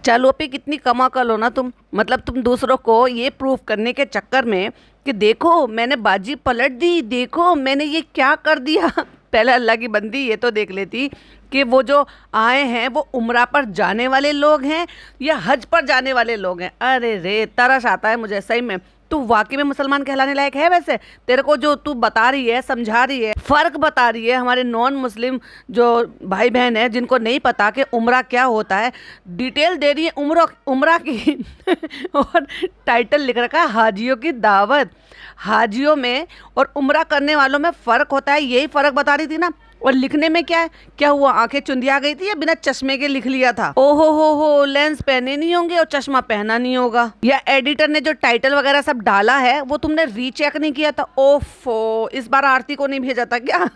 चालू पे कितनी कम अकल हो ना तुम, मतलब तुम दूसरों को ये प्रूफ करने के चक्कर में कि देखो मैंने बाजी पलट दी, देखो मैंने ये क्या कर दिया। पहले अल्लाह की बंदी ये तो देख लेती कि वो जो आए हैं वो उम्रा पर जाने वाले लोग हैं या हज पर जाने वाले लोग हैं। अरे रे तरस आता है मुझे सही में। तू वाकई में मुसलमान कहलाने लायक है? वैसे तेरे को जो तू बता रही है, समझा रही है, फर्क बता रही है हमारे नॉन मुस्लिम जो भाई बहन है जिनको नहीं पता कि उम्रा क्या होता है, डिटेल दे रही है उम्रा की। और टाइटल लिख रखा है हाजियों की दावत। हाजियों में और उम्रा करने वालों में फ़र्क होता है, यही फ़र्क बता रही थी ना। और लिखने में क्या है, क्या हुआ आंखें चुंदिया गई थी या बिना चश्मे के लिख लिया था? ओहो हो, लेंस पहने नहीं होंगे और चश्मा पहना नहीं होगा, या एडिटर ने जो टाइटल वगैरह सब डाला है वो तुमने रीचेक नहीं किया था? ओफो, इस बार आरती को नहीं भेजा था क्या?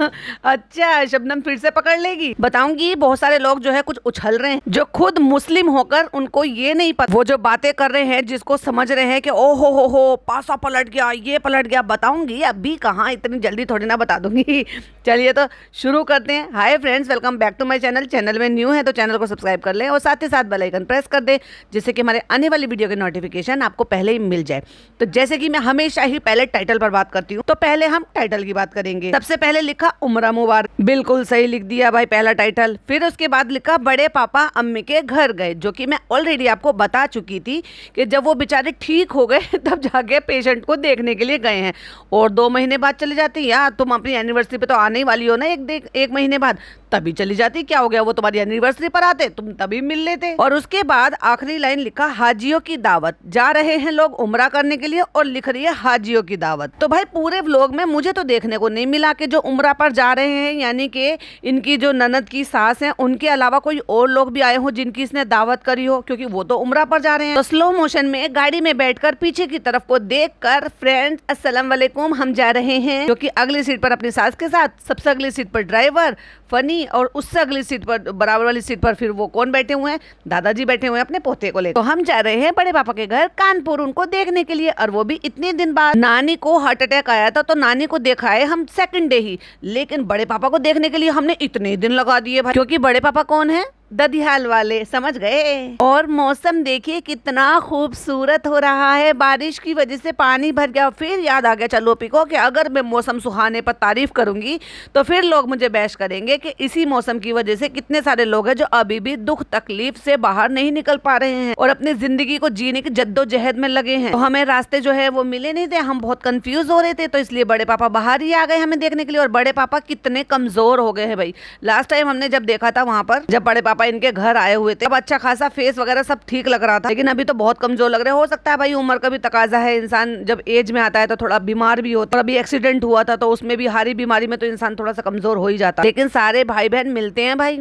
अच्छा, शबनम फिर से पकड़ लेगी। बताऊंगी बहुत सारे लोग जो है कुछ उछल रहे हैं जो खुद मुस्लिम होकर उनको ये नहीं पता, वो जो बातें कर रहे हैं जिसको समझ रहे हैं कि ओहो हो पासा पलट गया, ये पलट गया। बताऊंगी अभी कहाँ, इतनी जल्दी थोड़ी ना बता दूंगी। चलिए तो शुरू करते हैं। Hi friends, welcome back to my channel. Channel में न्यू है तो चैनल को सब्सक्राइब कर लें और साथ ही साथ बेल आइकन प्रेस कर दें जिससे कि हमारे आने वाली वीडियो के नोटिफिकेशन आपको पहले ही मिल जाए। तो जैसे कि मैं हमेशा ही पहले टाइटल पर बात करती हूँ, तो पहले हम टाइटल की बात करेंगे। सबसे पहले लिखा उम्रा मुबारक, बिल्कुल सही लिख दिया भाई पहला टाइटल। फिर उसके बाद लिखा बड़े पापा अम्मी के घर गए, जो कि मैं ऑलरेडी आपको बता चुकी थी कि जब वो बेचारे ठीक हो गए तब जाके पेशेंट को देखने के लिए गए हैं। और 2 महीने बाद चले जाते हैं यार, तुम अपनी एनिवर्सरी पे तो आने ही वाली हो ना एक महीने बाद, तभी चली जाती। क्या हो गया, वो तुम्हारी एनिवर्सरी पर आते, तुम तभी मिल लेते। और उसके बाद आखिरी लाइन लिखा हाजियों की दावत, जा रहे हैं लोग उम्रा करने के लिए और लिख रही है हाजियों की दावत। तो भाई पूरे व्लॉग में मुझे तो देखने को नहीं मिला कि जो उम्रा पर जा रहे हैं, यानी कि इनकी जो ननद की सास है उनके अलावा कोई और लोग भी आए हो जिनकी इसने दावत करी हो, क्योंकि वो तो उम्रा पर जा रहे हैं। तो स्लो मोशन में गाड़ी में बैठकर पीछे की तरफ को देखकर फ्रेंड्स अस्सलाम वालेकुम, हम जा रहे हैं, क्योंकि अगली सीट पर अपनी सास के साथ, सबसे अगली सीट पर ड्राइवर फनी, और उससे अगली सीट पर बराबर वाली सीट पर फिर वो कौन बैठे हुए हैं, दादाजी बैठे हुए हैं अपने पोते को लेकर। तो हम जा रहे हैं बड़े पापा के घर कानपुर उनको देखने के लिए, और वो भी इतने दिन बाद। नानी को हार्ट अटैक आया था तो नानी को देखा है हम सेकंड डे ही, लेकिन बड़े पापा को देखने के लिए हमने इतने दिन लगा दिए भाई, क्योंकि बड़े पापा कौन है, ददिहाल वाले, समझ गए। और मौसम देखिए कितना खूबसूरत हो रहा है, बारिश की वजह से पानी भर गया। फिर याद आ गया चलो पी को कि अगर मैं मौसम सुहाने पर तारीफ करूंगी तो फिर लोग मुझे बहस करेंगे कि इसी मौसम की वजह से कितने सारे लोग हैं जो अभी भी दुख तकलीफ से बाहर नहीं निकल पा रहे हैं और अपनी जिंदगी को जीने की जद्दोजहद में लगे हैं। तो हमें रास्ते जो है वो मिले नहीं थे, हम बहुत कंफ्यूज हो रहे थे, तो इसलिए बड़े पापा बाहर ही आ गए हमें देखने के लिए। और बड़े पापा कितने कमजोर हो गए हैं भाई। लास्ट टाइम हमने जब देखा था वहां पर, जब बड़े पापा इनके घर आए हुए थे, अब अच्छा खासा फेस वगैरह सब ठीक लग रहा था, लेकिन अभी तो बहुत कमजोर लग रहे हैं। हो सकता है भाई उम्र का भी तकाजा है, इंसान जब एज में आता है तो थोड़ा बीमार भी होता है। अभी एक्सीडेंट हुआ था तो उसमें भी हारी बीमारी में तो इंसान थोड़ा सा कमजोर हो ही जाता है। लेकिन सारे भाई बहन मिलते हैं भाई,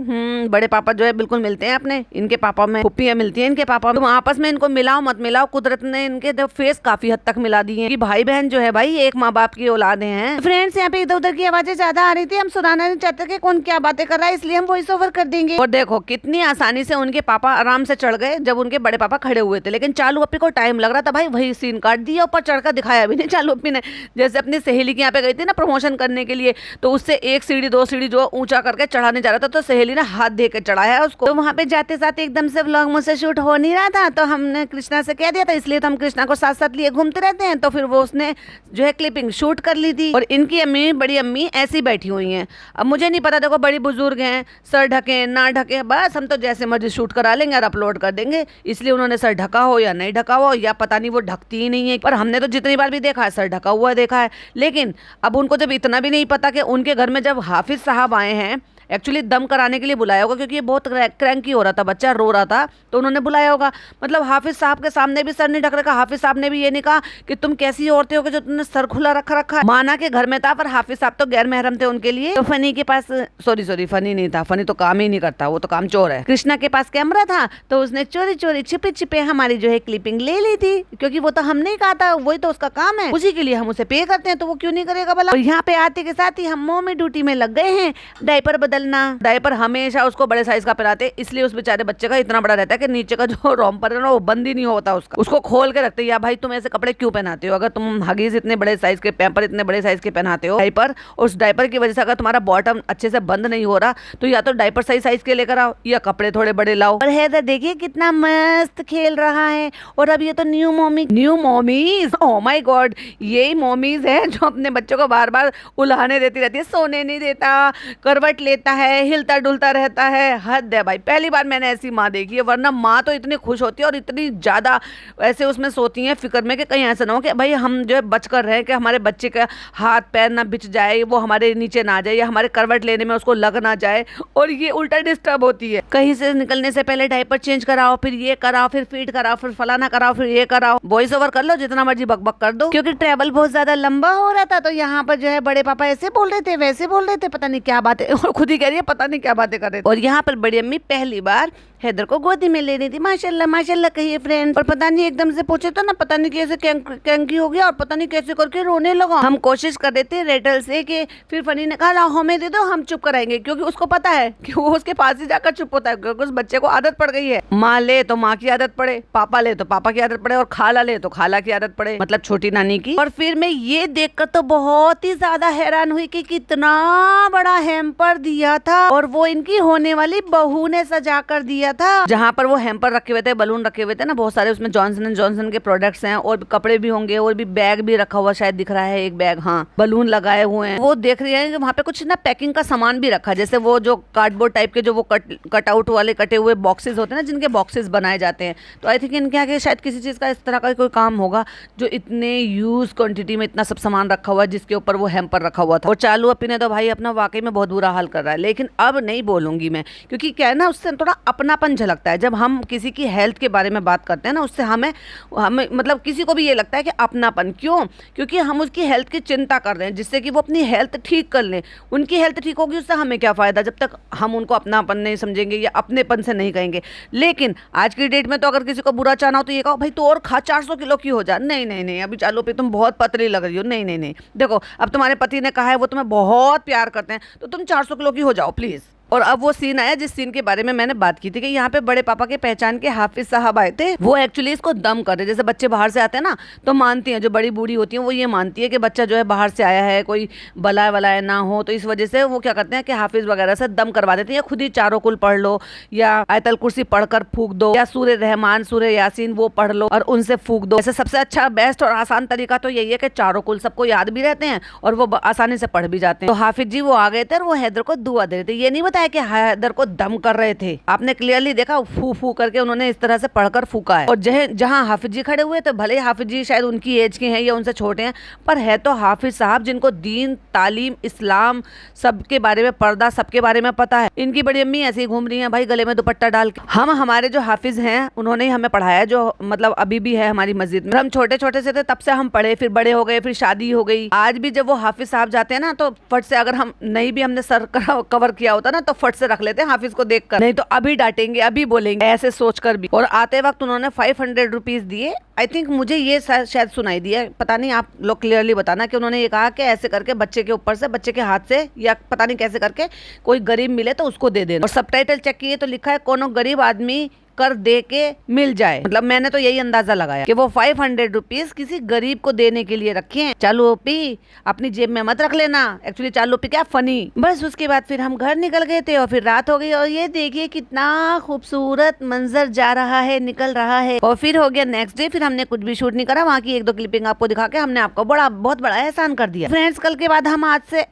बड़े पापा जो है बिल्कुल मिलते हैं अपने, इनके पापा में फुप्पियां मिलती है इनके पापा में। तुम आपस में इनको मिलाओ मत मिलाओ, कुदरत ने इनके फेस काफी हद तक मिला दिए कि भाई बहन जो है भाई एक माँ बाप की औलादे हैं। फ्रेंड्स यहाँ पे इधर उधर की आवाजें ज्यादा आ रही थी, हम सुनाना नहीं चाहते कि कौन क्या बातें कर रहा है, इसलिए हम वॉइस ओवर कर देंगे। और देखो कितनी आसानी से उनके पापा आराम से चढ़ गए जब उनके बड़े पापा खड़े हुए थे, लेकिन चालू अप्पी को टाइम लग रहा था भाई, वही सीन काट दिया, ऊपर चढ़कर दिखाया भी नहीं चालू अप्पी ने। जैसे अपनी सहेली के यहाँ पे गई थी ना प्रमोशन करने के लिए, तो उससे 1 सीढ़ी 2 सीढ़ी जो ऊंचा करके चढ़ाने जा रहा था, तो सहेली ने हाथ दे के चढ़ाया उसको। तो वहां पे जाते साथ एकदम से व्लॉग मुझसे शूट हो नहीं रहा था, तो हमने कृष्णा से कह दिया था, इसलिए तो हम कृष्णा को साथ साथ लिए घूमते रहते हैं। तो फिर वो उसने जो है क्लिपिंग शूट कर ली थी। और इनकी अम्मी, बड़ी अम्मी ऐसी बैठी हुई है। अब मुझे नहीं पता, देखो बड़ी बुजुर्ग हैं, सर ढके ना ढके, बस हम तो जैसे मर्जी शूट करा लेंगे और अपलोड कर देंगे, इसलिए उन्होंने सर ढका हो या नहीं ढका हो, या पता नहीं वो ढकती ही नहीं है। पर हमने तो जितनी बार भी देखा है सर ढका हुआ देखा है। लेकिन अब उनको जब इतना भी नहीं पता कि उनके घर में जब हाफिज साहब आए हैं, एक्चुअली दम कराने के लिए बुलाया होगा, क्योंकि ये बहुत क्रैंकी हो रहा था, बच्चा रो रहा था, तो उन्होंने बुलाया होगा। मतलब हाफिज साहब के सामने भी सर नहीं ढक रखा, हाफिज साहब ने भी ये नहीं कहा कि तुम कैसी औरतें हो कि जो तुमने सर खुला रखा है। माना के घर में था, पर हाफिज साहब तो गैर महरम थे उनके लिए। तो फनी के पास, सॉरी फनी नहीं था, फनी तो काम ही नहीं करता, वो तो काम चोर है। कृष्णा के पास कैमरा था, तो उसने चोरी चोरी छिपे छिपे हमारी जो है क्लिपिंग ले ली थी, क्योंकि वो तो हमने कहा था, वही तो उसका काम है, उसी के लिए हम उसे पे करते हैं, तो वो क्यों नहीं करेगा भला। और यहाँ पे आते के साथ ही हम मोह में ड्यूटी में लग गए हैं, डायपर बदल बदलना। डायपर हमेशा उसको बड़े साइज का पहनाते, इसलिए उस बेचारे बच्चे का इतना बड़ा रहता है कि नीचे का जो रोम्पर है ना वो बंद ही नहीं होता उसको खोल के रखते हैं। या भाई तुम ऐसे कपड़े क्यों पहनाते हो? अगर तुम हगीज इतने बड़े साइज के, पैम्पर इतने बड़े साइज के पहनाते हो, डायपर, उस डायपर की वजह से अगर तुम्हारा बॉटम अच्छे से बंद नहीं हो रहा तो या तो डायपर सही साइज के लेकर आओ या कपड़े थोड़े बड़े लाओ। और हैदर देखिए कितना मस्त खेल रहा है। और अब ये तो new mommies, oh my God, यही मॉमीज है जो अपने बच्चों को बार बार उल्हाने देती रहती है, सोने नहीं देता, करवट लेता है, हिलता डुलता रहता है। हद है भाई, पहली बार मैंने ऐसी माँ देखी है। वरना माँ तो इतनी खुश होती है और इतनी ज्यादा ऐसे उसमें सोती है फिक्र में कि कहीं ऐसा ना हो कि भाई हम जो है बच कर रहे कि हमारे बच्चे का हाथ पैर ना बिछ जाए, वो हमारे नीचे ना आ जाए या हमारे करवट लेने में उसको लग ना जाए। और ये उल्टा डिस्टर्ब होती है। कहीं से निकलने से पहले डायपर चेंज कराओ, फिर ये कराओ, फिर फीड कराओ, फिर फलाना कराओ, फिर ये कराओ। वॉइस ओवर कर लो, जितना मर्जी बकबक कर दो। क्योंकि ट्रेवल बहुत ज्यादा लंबा हो रहा था तो यहाँ पर जो है बड़े पापा ऐसे बोल रहे थे, वैसे बोल रहे थे, पता नहीं क्या बातें, और खुद ही कह रही है पता नहीं क्या बातें कर रहे थे। और यहाँ पर बड़ी अम्मी पहली बार हैदर को गोदी में ले रही थी। माशाल्लाह माशाल्लाह कहिए फ्रेंड। और पता नहीं एकदम से पूछे तो ना पता नहीं कैसे क्रैंकी हो गया और पता नहीं कैसे करके रोने लगा। हम कोशिश कर रहे थे रेटल से कि फिर फनी ने कहा हमें दे दो, हम चुप कराएंगे, क्योंकि उसको पता है कि वो उसके पास ही जाकर चुप होता है, क्योंकि उस बच्चे को आदत पड़ गई है। माँ ले तो माँ की आदत पड़े, पापा ले तो पापा की आदत पड़े, और खाला ले तो खाला की आदत पड़े, मतलब छोटी नानी की। और फिर मैं ये देखकर तो बहुत ही ज्यादा हैरान हुई कि कितना बड़ा हैम्पर दिया था, और वो इनकी होने वाली बहू ने सजा कर दिया था। जहाँ पर वो हैम्पर रखे हुए थे, बलून रखे हुए थे ना बहुत सारे, उसमें जॉनसन एंड जॉनसन के प्रोडक्ट्स हैं, और कपड़े भी होंगे, और भी बैग भी रखा हुआ शायद दिख रहा है, एक बैग, हाँ, बलून लगाए हुए हैं। वो देख रही है कि वहाँ पे कुछ ना पैकिंग का सामान भी रखा, जैसे वो जो कार्डबोर्ड टाइप के जो वो कट आउट वाले कटे हुए बॉक्सेस होते हैं ना, जिनके बॉक्सेस बनाए जाते हैं। तो आई थिंक इनके आगे शायद किसी चीज का इस तरह का कोई काम होगा, जो इतने यूज क्वांटिटी में इतना सब सामान रखा हुआ है, जिसके ऊपर वो हैम्पर रखा हुआ था। और चालू अपी ने तो भाई अपना वाकई में बहुत बुरा हाल कर रहा है। लेकिन अब नहीं बोलूंगी मैं, क्योंकि क्या है ना, उससे थोड़ा अपनापन झलकता है। जब हम किसी की हेल्थ के बारे में बात करते हैं ना, उससे हमें मतलब किसी को भी ये लगता है कि अपनापन। क्यों? क्योंकि हम उसकी हेल्थ की चिंता कर रहे हैं, जिससे कि वो अपनी हेल्थ ठीक कर लें। उनकी हेल्थ ठीक होगी, उससे हमें क्या फायदा, जब तक हम उनको अपनापन नहीं समझेंगे या अपनेपन से नहीं कहेंगे। लेकिन आज की डेट में तो अगर किसी को बुरा चाहना हो तो ये कहो भाई तो और खा, 400 किलो की हो जा। नहीं नहीं नहीं, अभी चालू पे तुम बहुत पतली लग रही हो। नहीं नहीं नहीं, देखो अब तुम्हारे पति ने कहा है, वो तुम्हें बहुत प्यार करते हैं, तो तुम 400 किलो की हो जाओ प्लीज। और अब वो सीन आया जिस सीन के बारे में मैंने बात की थी कि यहाँ पे बड़े पापा के पहचान के हाफिज साहब आए थे। वो एक्चुअली इसको दम कर रहे, जैसे बच्चे बाहर से आते हैं ना तो मानती हैं, जो बड़ी बूढ़ी होती हैं वो ये मानती है कि बच्चा जो है बाहर से आया है, कोई बलाए वलाए ना हो, तो इस वजह से वो क्या करते हैं कि हाफिज वगैरह से दम करवा देते हैं, या खुद ही चारों कुल पढ़ लो, या आयतल कुर्सी पढ़कर फूक दो, या सूर्य रहमान सूर्य यासीन वो पढ़ लो और उनसे फूक दो। ऐसे सबसे अच्छा बेस्ट और आसान तरीका तो यही है कि चारों कुल सबको याद भी रहते हैं और वो आसानी से पढ़ भी जाते हैं। तो हाफिज जी वो आ गए थे और वो हैदर को दुआ दे रहे थे। ये नहीं बताया कि हैदर को दम कर रहे थे, आपने क्लियरली देखा फू फू करके उन्होंने इस तरह से पढ़कर फूका है। और जहां हाफिज जी खड़े हुए तो भले हाफिज जी शायद उनकी एज के हैं या उनसे छोटे हैं, पर है तो हाफिज साहब जिनको दीन तालीम इस्लाम सबके बारे में, पर्दा सबके बारे में पता है। इनकी बड़ी अम्मी ऐसे ही घूम रही हैं भाई गले में दुपट्टा डाल के। हम हमारे जो हाफिज हैं उन्होंने ही हमें पढ़ाया, जो मतलब अभी भी है हमारी मस्जिद में। हम छोटे छोटे से थे तब से हम पढ़े, फिर बड़े हो गए, फिर शादी हो गई। आज भी जब वो हाफिज साहब जाते हैं ना तो फट से, अगर हम नहीं भी हमने सर कवर किया होता ना तो फट से रख लेते हैं हाफिज को देखकर, नहीं तो अभी डांटेंगे, अभी बोलेंगे, ऐसे सोचकर भी। और आते वक्त उन्होंने 500 रुपीज दिए। आई थिंक मुझे ये शायद सुनाई दिया, पता नहीं, आप लोग क्लियरली बताना, कि उन्होंने ये कहा कि ऐसे करके बच्चे के ऊपर से, बच्चे के हाथ से, या पता नहीं कैसे करके कोई गरीब मिले तो उसको दे देना। और सबटाइटल चेक किए तो लिखा है कोनो गरीब आदमी कर दे के मिल जाए। मतलब मैंने तो यही अंदाजा लगाया कि वो 500 रुपीज किसी गरीब को देने के लिए रखे हैं। चालू ओपी अपनी जेब में मत रख लेना, एक्चुअली चालू ओपी क्या फनी। बस उसके बाद फिर हम घर निकल गए थे और फिर रात हो गई। और ये देखिए कितना खूबसूरत मंजर जा रहा है, निकल रहा है। और फिर हो गया नेक्स्ट डे, फिर हमने कुछ भी शूट नहीं करा, वहाँ की 1-2 क्लिपिंग आपको दिखा के हमने आपको बहुत बड़ा एहसान कर दिया। फ्रेंड्स कल के बाद हम आपसे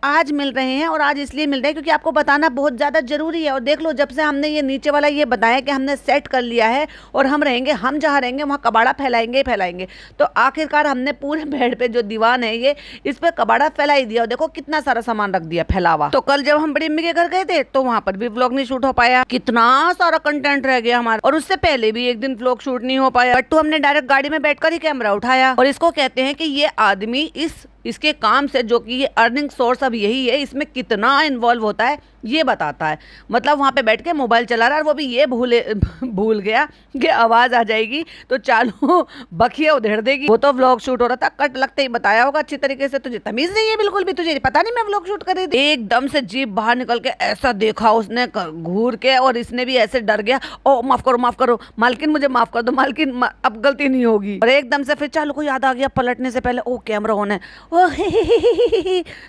आज मिल रहे हैं, और आज इसलिए मिल रहे हैं क्योंकि आपको बताना बहुत ज्यादा जरूरी है। और देख लो, जब से हमने ये नीचे वाला ये बताया कि हमने सेट कर लिया है और हम रहेंगे, हम जहाँ रहेंगे वहाँ कबाड़ा फैलाएंगे, तो आखिरकार हमने पूरे बेड पे जो दीवान है ये, इस पे कबाड़ा फैला ही दिया। और देखो कितना सारा सामान रख दिया फैलावा। तो कल जब हम बड़ी अम्मी के घर गए थे तो वहाँ पर भी व्लॉग नहीं शूट हो पाया, कितना सारा कंटेंट रह गया हमारा। और उससे पहले भी एक दिन व्लॉग शूट नहीं हो पाया। बट हमने डायरेक्ट गाड़ी में बैठकर ही कैमरा उठाया। और इसको कहते हैं कि ये आदमी इस इसके काम से, जो कि ये अर्निंग सोर्स अब यही है, इसमें कितना इन्वॉल्व होता है ये बताता है। मतलब वहाँ पे बैठ के मोबाइल चला रहा है और वो भी ये भूल गया कि आवाज़ आ जाएगी तो चालू बखिया उधेड़ देगी। वो तो व्लॉग शूट हो रहा था, कट लगते ही बताया होगा अच्छी तरीके से। तुझे तमीज़ नहीं है बिल्कुल भी, तुझे पता नहीं मैं व्लॉग शूट कर रही थी। एकदम से जीप बाहर निकल के ऐसा देखा उसने घूर के, और इसने भी ऐसे डर गया, ओ माफ करो मालकिन, मुझे माफ कर दो मालकिन, अब गलती नहीं होगी। और एकदम से फिर चालू को याद आ गया पलटने से पहले, ओ कैमरा ऑन है। ओ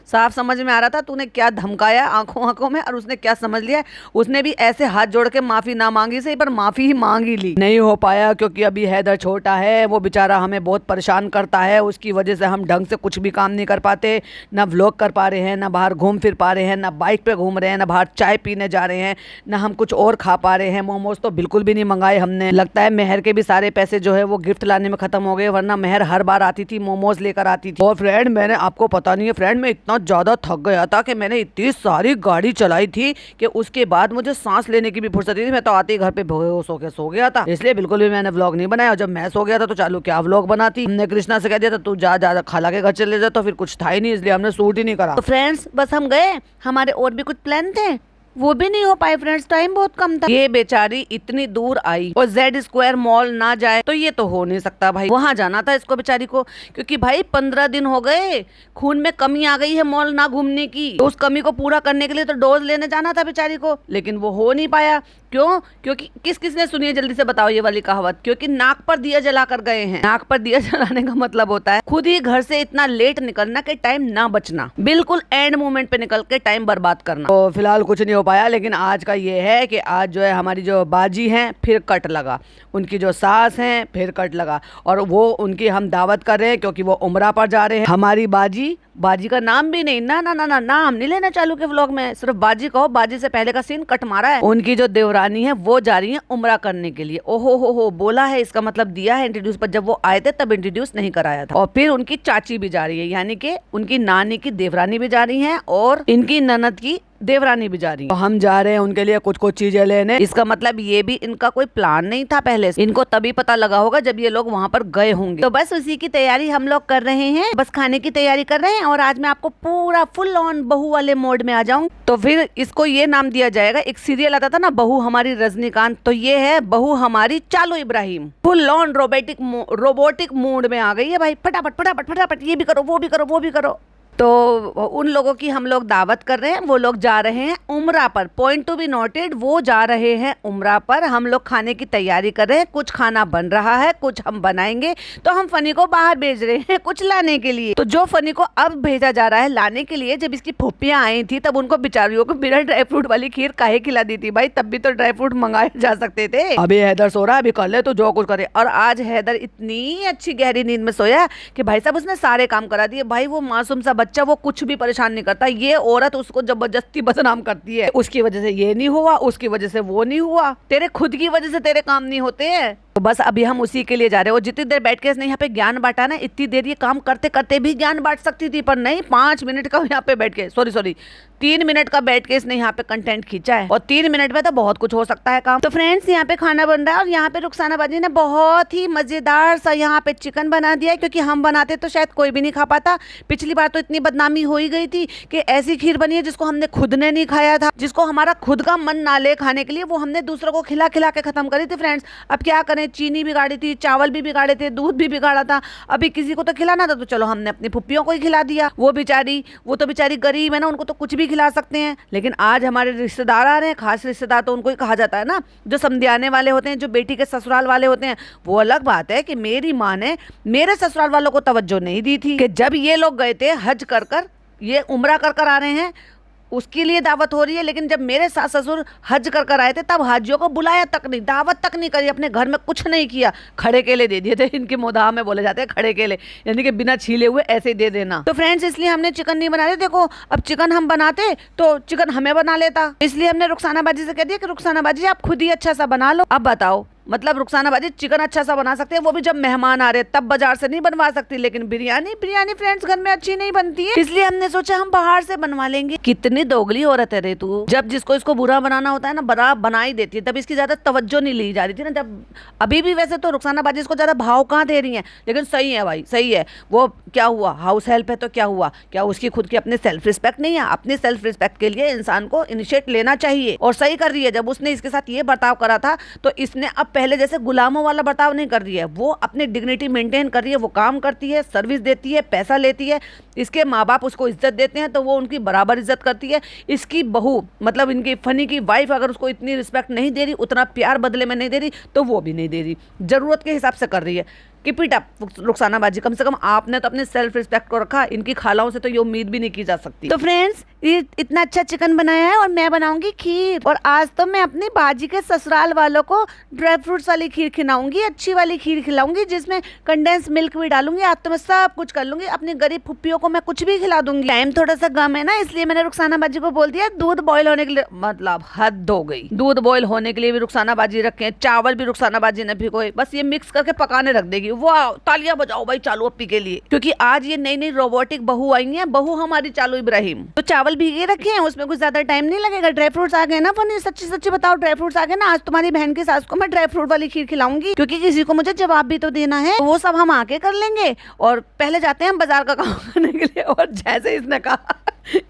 साफ समझ में आ रहा था तूने क्या धमकाया आंखों में, और उसने क्या समझ लिया। उसने भी ऐसे हाथ जोड़ के माफी ना मांगी सही, पर माफी ही मांग ही ली। नहीं हो पाया क्योंकि अभी हैदर छोटा है, वो बेचारा हमें बहुत परेशान करता है, उसकी वजह से हम ढंग से कुछ भी काम नहीं कर पाते, ना व्लॉग कर पा रहे हैं, ना बाहर घूम फिर पा रहे हैं, ना बाइक पे घूम रहे हैं, ना बाहर चाय पीने जा रहे हैं, ना हम कुछ और खा पा रहे हैं। मोमोज तो बिल्कुल भी नहीं मंगाए हमने। लगता है मेहर के भी सारे पैसे जो है वो गिफ्ट लाने में खत्म हो गए, वरना मेहर हर बार आती थी मोमोज लेकर आती थी। और फ्रेंड, मैंने आपको पता नहीं है फ्रेंड, मैं इतना ज्यादा थक गया था कि मैंने इतनी सारी गाड़ी चलाई थी कि उसके बाद मुझे सांस लेने की भी फुर्सत नहीं थी। मैं तो आते ही घर पे बेहोश होकर सो गया था, इसलिए बिल्कुल भी मैंने व्लॉग नहीं बनाया। और जब मैं सो गया था तो चालू क्या व्लॉग बनाती। हमने कृष्णा से कह दिया था तू जा खाला के घर चले जा, तो फिर कुछ था ही नहीं, इसलिए हमने शूट ही नहीं करा। तो फ्रेंड्स बस हम गए, हमारे और भी कुछ प्लान थे, वो भी नहीं हो पाए फ्रेंड्स, टाइम बहुत कम था। ये बेचारी इतनी दूर आई और Z² मॉल ना जाए तो ये तो हो नहीं सकता भाई, वहां जाना था इसको बेचारी को, क्योंकि भाई 15 दिन हो गए, खून में कमी आ गई है मॉल ना घूमने की। तो उस कमी को पूरा करने के लिए तो डोज लेने जाना था बेचारी को, लेकिन वो हो नहीं पाया। क्यों? क्योंकि किसने सुनी है, जल्दी से बताओ ये वाली कहावत। क्योंकि नाक पर दिया जला कर गए हैं। नाक पर दिया जलाने का मतलब होता है खुद ही घर से इतना लेट निकलना कि टाइम ना बचना, बिल्कुल एंड मोमेंट पे निकल के टाइम बर्बाद करना। तो फिलहाल कुछ नहीं हो पाया, लेकिन आज का ये है कि आज जो है हमारी जो बाजी हैं फिर कट लगा, उनकी जो सास हैं फिर कट लगा, और वो उनकी हम दावत कर रहे हैं क्योंकि वो उम्रा पर जा रहे हैं। हमारी बाजी का नाम भी नहीं, ना ना ना ना नाम नहीं लेना चालू के व्लॉग में, सिर्फ बाजी कहो। बाजी से पहले का सीन कट मारा है। उनकी जो देवरानी है वो जा रही है उम्रा करने के लिए। ओहो हो बोला है, इसका मतलब दिया है इंट्रोड्यूस, पर जब वो आए थे तब इंट्रोड्यूस नहीं कराया था। और फिर उनकी चाची भी जा रही है, यानी कि उनकी नानी की देवरानी भी जा रही है और इनकी ननद की देवरानी भी जा रही है। तो हम जा रहे हैं उनके लिए कुछ चीजें लेने। इसका मतलब ये भी इनका कोई प्लान नहीं था पहले से, इनको तभी पता लगा होगा जब ये लोग वहाँ पर गए होंगे। तो बस उसी की तैयारी हम लोग कर रहे हैं, बस खाने की तैयारी कर रहे हैं। और आज मैं आपको पूरा फुल ऑन बहू वाले मोड में आ जाऊं, तो फिर इसको ये नाम दिया जाएगा। एक सीरियल आता था ना, बहू हमारी रजनीकांत, तो ये है बहू हमारी चालू Ibrahim. Full on robotic mode में आ गई है भाई, फटाफट फटाफट फटाफट ये भी करो वो भी करो वो भी करो। तो उन लोगों की हम लोग दावत कर रहे हैं, वो लोग जा रहे हैं उम्रा पर। पॉइंट टू बी नोटेड, वो जा रहे हैं उम्रा पर, हम लोग खाने की तैयारी कर रहे हैं। कुछ खाना बन रहा है, कुछ हम बनाएंगे। तो हम फनी को बाहर भेज रहे हैं कुछ लाने के लिए। तो जो फनी को अब भेजा जा रहा है लाने के लिए, जब इसकी फुप्पियां आई थी तब उनको बेचारियों को बिना ड्राई फ्रूट वाली खीर काहे खिला दी थी भाई, तब भी तो ड्राई फ्रूट मंगाए जा सकते थे। अभी हैदर सो रहा है, अभी कर ले तो जो कुछ करे। और आज हैदर इतनी अच्छी गहरी नींद में सोया कि भाई साहब उसने सारे काम करा दिए। भाई वो मासूम सा बच्चा, वो कुछ भी परेशान नहीं करता, ये औरत उसको जबरदस्ती बदनाम करती है। उसकी वजह से ये नहीं हुआ, उसकी वजह से वो नहीं हुआ, तेरे खुद की वजह से तेरे काम नहीं होते हैं। तो बस अभी हम उसी के लिए जा रहे हैं। वो जितनी देर बैठ के इसने यहाँ पे ज्ञान बांटा ना, इतनी देर ये काम करते करते भी ज्ञान बांट सकती थी, पर नहीं, 5 मिनट का यहाँ पे बैठ के, सॉरी 3 मिनट का बैठ के इसने यहाँ पे कंटेंट खींचा है। और 3 मिनट में तो बहुत कुछ हो सकता है काम। तो फ्रेंड्स, यहाँ पे खाना बन रहा है और यहाँ पे रुखसाना बाजी ने बहुत ही मजेदार सा यहाँ पे चिकन बना दिया है, क्योंकि हम बनाते तो शायद कोई भी नहीं खा पाता। पिछली बार तो इतनी बदनामी हो ही गई थी कि ऐसी खीर बनी है जिसको हमने खुद ने नहीं खाया था, जिसको हमारा खुद का मन ना ले खाने के लिए, वो हमने दूसरों को खिला खिला के खत्म करी थी फ्रेंड्स। अब क्या करें, चीनी बिगाड़ी थी, चावल भी बिगाड़े थे, दूध भी बिगाड़ा था, अभी किसी को तो खिलाना था, तो चलो हमने अपनी फुप्पियों को ही खिला दिया। वो तो बेचारी गरीब है ना, उनको तो कुछ भी खिला सकते हैं। लेकिन आज हमारे रिश्तेदार आ रहे हैं, खास रिश्तेदार तो उनको ही कहा जाता है ना, जो समधियाने वाले होते हैं, जो बेटी के ससुराल वाले होते हैं। वो अलग बात है कि मेरी माँ ने मेरे ससुराल वालों को तवज्जो नहीं दी थी कि जब ये लोग गए थे हज कर ये उम्रा कर आ रहे हैं, उसके लिए दावत हो रही है। लेकिन जब मेरे सास ससुर हज कर आए थे तब हाजियों को बुलाया तक नहीं, दावत तक नहीं करी, अपने घर में कुछ नहीं किया, खड़े केले दे दिए थे। इनके मोदाह में बोले जाते हैं खड़े केले, यानी कि बिना छीले हुए ऐसे ही दे देना। तो फ्रेंड्स, इसलिए हमने चिकन नहीं बना रहे। देखो, अब चिकन हम बनाते तो चिकन हमें बना लेता, इसलिए हमने रुखसाना बाजी से कह दिया कि रुखसाना बाजी आप खुद ही अच्छा सा बना लो। अब बताओ, मतलब रुखसाना बाजी चिकन अच्छा सा बना सकती है, वो भी जब मेहमान आ रहे हैं तब बाजार से नहीं बनवा सकती, लेकिन बिरयानी बिरयानी फ्रेंड्स घर में अच्छी नहीं बनती है, इसलिए हमने सोचा हम बाहर से बनवा लेंगे। कितनी दोगली औरत है रे तू, जब जिसको इसको बुरा बनाना होता है ना बना ही देती है, तब इसकी ज्यादा तवज्जो नहीं ली जा रही थी ना जब। अभी भी वैसे तो रुखसाना बाजी इसको ज्यादा भाव कहाँ दे रही है, लेकिन सही है भाई, सही है। वो क्या हुआ, हाउस हेल्प है तो क्या हुआ, क्या उसकी खुद की अपनी सेल्फ रिस्पेक्ट नहीं है? अपनी सेल्फ रिस्पेक्ट के लिए इंसान को इनिशिएट लेना चाहिए, और सही कर रही है। जब उसने इसके साथ ये बर्ताव करा था तो इसने अब पहले जैसे गुलामों वाला बर्ताव नहीं कर रही है, वो अपनी डिग्निटी मेंटेन कर रही है, वो काम करती है, सर्विस देती है, पैसा लेती है, इसके माँ बाप उसको इज्जत देते हैं तो वो उनकी बराबर इज्जत करती है। इसकी बहू मतलब इनकी फनी की वाइफ अगर उसको इतनी रिस्पेक्ट नहीं दे रही, उतना प्यार बदले में नहीं दे रही, तो वो भी नहीं दे रही, जरूरत के हिसाब से कर रही है। कीप इट अप रुखसाना बाजी, कम से कम आपने तो अपने सेल्फ रिस्पेक्ट को रखा, इनकी खालाओं से तो ये उम्मीद भी नहीं की जा सकती। तो फ्रेंड्स ये इतना अच्छा चिकन बनाया है और मैं बनाऊंगी खीर, और आज तो मैं अपनी बाजी के ससुराल वालों को ड्राई फ्रूट्स वाली खीर खिलाऊंगी, अच्छी वाली खीर खिलाऊंगी जिसमें कंडेंस मिल्क भी डालूंगी। आज तो मैं सब कुछ कर लूंगी, अपनी गरीब फुप्पियों को मैं कुछ भी खिला दूंगी। टाइम थोड़ा सा कम है ना, इसलिए मैंने रुखसाना बाजी को बोल दिया दूध बॉयल होने के लिए, मतलब हद हो गई, दूध बॉयल होने के लिए भी रुखसाना बाजी रखे, चावल भी रुखसाना बाजी ने भिगोए, बस ये मिक्स करके पकाने रख देगी। वाह, तालियां बजाओ भाई चालू अप्पी के लिए, क्योंकि आज ये नई नई रोबोटिक बहू आई है, बहू हमारी चालू इब्राहिम। तो चावल भीगे रखे हैं, उसमें कुछ ज्यादा टाइम नहीं लगेगा। ड्राई फ्रूट्स आ गए ना फनी, सच्ची सच्ची बताओ ड्राई फ्रूट्स आ गए ना? आज तुम्हारी बहन की सास को मैं ड्राई फ्रूट वाली खीर खिलाऊंगी, क्योंकि किसी को मुझे जवाब भी तो देना है, तो वो सब हम आके कर लेंगे। और पहले जाते हैं हम बाजार का काम करने के लिए, और जैसे इसने कहा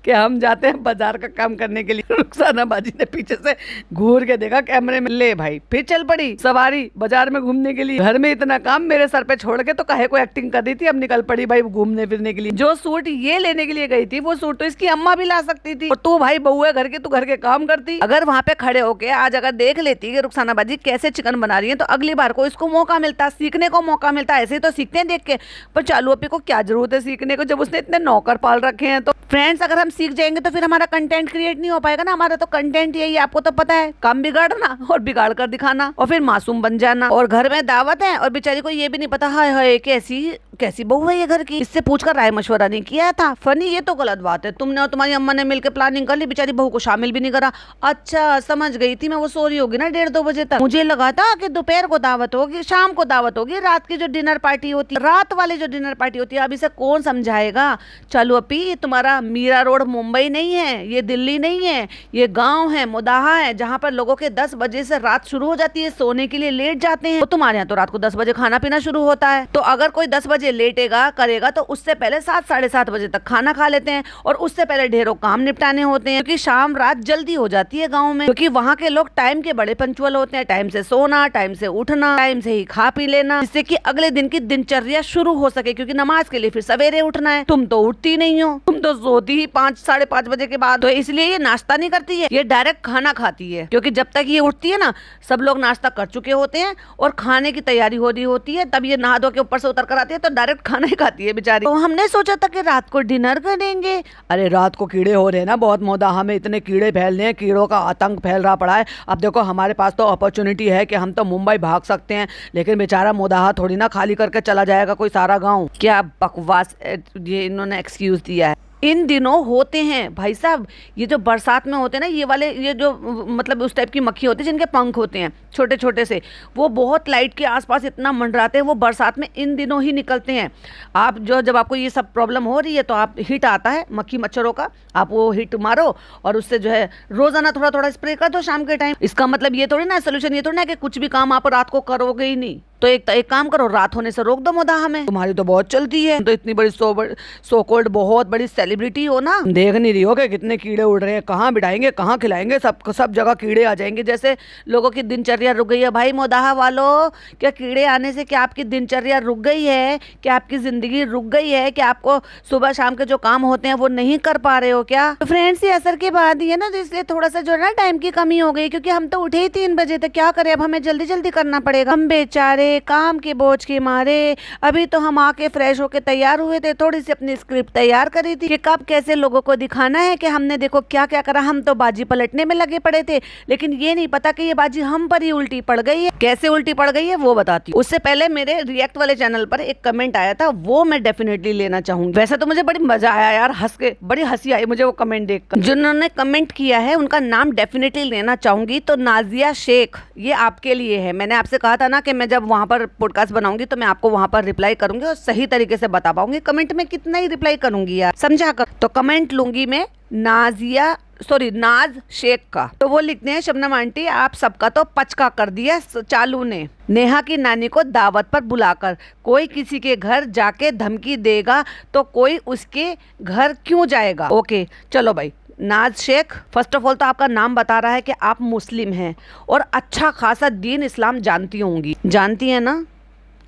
कि हम जाते हैं बाजार का काम करने के लिए, रुखसाना बाजी ने पीछे से घूर के देखा कैमरे में, ले भाई फिर चल पड़ी सवारी बाजार में घूमने के लिए। घर में इतना काम मेरे सर पे छोड़ के तो काहे को एक्टिंग कर रही थी, अब निकल पड़ी भाई घूमने फिरने के लिए। जो सूट ये लेने के लिए गई थी वो सूट तो इसकी अम्मा भी ला सकती थी, और तू भाई बहू है घर के, तू घर के काम करती। अगर वहाँ पे खड़े होके आज अगर देख लेती कि रुखसाना बाजी कैसे चिकन बना रही है, तो अगली बार को इसको मौका मिलता, सीखने को मौका मिलता। ऐसे ही तो सीखते हैं देख के, पर चालू अप्पी को क्या जरूरत है सीखने को जब उसने इतने नौकर पाल रखे हैं। तो फ्रेंड्स अगर हम सीख जाएंगे तो फिर हमारा कंटेंट क्रिएट नहीं हो पाएगा ना। हमारा तो कंटेंट यही है, आपको तो पता है, काम बिगाड़ना और बिगाड़ कर दिखाना और फिर मासूम बन जाना। और घर में दावत है और बेचारी को ये भी नहीं पता, हाय हाय कैसी कैसी बहू है ये घर की, इससे पूछकर राय मशवरा नहीं किया था। फनी ये तो गलत बात है, तुमने और तुम्हारी अम्मा ने मिलकर प्लानिंग कर ली, बेचारी बहू को शामिल भी नहीं करा। अच्छा समझ गई थी मैं, वो सो रही होगी ना 1:30-2 बजे तक। मुझे लगा था कि दोपहर को दावत होगी, शाम को दावत होगी, रात की जो डिनर पार्टी होती है, रात वाली जो डिनर पार्टी होती है, अब इसे कौन समझाएगा। चालू अप्पी ये तुम्हारा मीरा रोड मुंबई नहीं है, ये दिल्ली नहीं है, ये गाँव है, मुदाहा है, जहाँ पर लोगों के 10 बजे से रात शुरू हो जाती है, सोने के लिए लेट जाते हैं। तो तुम्हारे यहाँ तो रात को 10 बजे खाना पीना शुरू होता है, तो अगर कोई 10 बजे लेटेगा करेगा तो उससे पहले 7-7:30 बजे तक खाना खा लेते हैं, और उससे पहले ढेरों काम निपटाने होते हैं, क्योंकि शाम रात जल्दी हो जाती है गाँव में, क्योंकि वहाँ के लोग टाइम के बड़े पंचुअल होते हैं। टाइम से सोना, टाइम से उठना, टाइम से ही खा पी लेना, जिससे कि अगले दिन की दिनचर्या शुरू हो सके, क्योंकि नमाज के लिए फिर सवेरे उठना है। तुम तो उठती नहीं हो, तुम तो सोती ही 5-5:30 बजे के बाद, तो इसलिए ये नाश्ता नहीं करती है, ये डायरेक्ट खाना खाती है, क्योंकि जब तक ये उठती है ना सब लोग नाश्ता कर चुके होते हैं और खाने की तैयारी हो रही होती है, तब ये नहा धो के ऊपर से उतर कर आती है तो डायरेक्ट खाना ही खाती है बेचारी। तो हमने सोचा था कि रात को डिनर करेंगे। अरे रात को कीड़े हो रहे हैं ना बहुत, मोदाहा में इतने कीड़े फैल रहे हैं, कीड़ों का आतंक फैल रहा पड़ा है। अब देखो हमारे पास तो अपॉर्चुनिटी है कि हम तो मुंबई भाग सकते हैं, लेकिन बेचारा मोदाहा थोड़ी ना खाली करके चला जाएगा कोई सारा गाँव। क्या बकवास ये इन्होंने एक्सक्यूज दिया है। इन दिनों होते हैं भाई साहब, ये जो बरसात में होते हैं ना, ये वाले ये जो मतलब उस टाइप की मक्खी होती है जिनके पंख होते हैं छोटे छोटे से, वो बहुत लाइट के आसपास इतना मंडराते हैं, वो बरसात में इन दिनों ही निकलते हैं। आप जो जब आपको ये सब प्रॉब्लम हो रही है तो आप हिट आता है मक्खी मच्छरों का, आप वो हिट मारो और उससे जो है रोजाना थोड़ा थोड़ा स्प्रे कर दो शाम के टाइम। इसका मतलब ये थोड़ी ना, सोल्यूशन ये थोड़ी ना कि कुछ भी काम आप रात को करोगे ही नहीं। तो एक काम करो, रात होने से रोक दो मोदाहा में। तुम्हारी तो बहुत चलती है, तो इतनी बड़ी सो कॉल्ड बहुत बड़ी सेलिब्रिटी हो ना, देख नहीं रही हो कि कितने कीड़े उड़ रहे हैं, कहाँ बिठाएंगे कहाँ खिलाएंगे, सब जगह कीड़े आ जाएंगे, जैसे लोगों की दिनचर्या रुक गई है। भाई मोदाहा वालों, क्या कीड़े आने से क्या आपकी दिनचर्या रुक गई है, क्या आपकी जिंदगी रुक गई है, क्या आपको सुबह शाम के जो काम होते हैं वो नहीं कर पा रहे हो क्या? तो फ्रेंड्स ये असर के बाद ही है ना, तो इसलिए थोड़ा सा जो है ना टाइम की कमी हो गई, क्योंकि हम तो उठे ही 3 बजे, तो क्या करें अब, हमें जल्दी जल्दी करना पड़ेगा। हम बेचारे काम के बोझ के मारे। अभी तो हम आके फ्रेश होके तैयार हुए थे, थोड़ी सी अपनी स्क्रिप्ट तैयार करी थी कि कब कैसे लोगों को दिखाना है कि हमने देखो क्या क्या करा। हम तो बाजी पलटने में लगे पड़े थे, लेकिन ये नहीं पता कि ये बाजी हम पर ही उल्टी पड़ गई है। कैसे उल्टी पड़ गई है वो बताती हूँ। उससे पहले मेरे रिएक्ट वाले चैनल पर एक कमेंट आया था, वो मैं डेफिनेटली लेना चाहूंगी। वैसे तो मुझे बड़ी मजा आया यार, हंस के बड़ी हंसी आई मुझे वो कमेंट देखकर। जिन्होंने कमेंट किया है उनका नाम डेफिनेटली लेना चाहूंगी। तो नाजिया शेख, ये आपके लिए है। मैंने आपसे कहा था ना कि मैं जब वहां पर पॉडकास्ट बनाऊंगी तो मैं आपको वहां पर रिप्लाई करूंगी और सही तरीके से बता पाऊंगी। कमेंट में कितना ही रिप्लाई करूंगी यार, समझा कर। तो कमेंट लूंगी मैं नाज शेख का। तो वो लिखते हैं, शबनम आंटी आप सबका तो पचका कर दिया चालू ने। नेहा की नानी को दावत पर बुलाकर कोई किसी के घर जाके धमकी देगा तो कोई उसके घर क्यों जाएगा। ओके चलो भाई, नाज शेख, फर्स्ट ऑफ ऑल तो आपका नाम बता रहा है कि आप मुस्लिम हैं और अच्छा खासा दीन इस्लाम जानती होंगी। जानती है ना?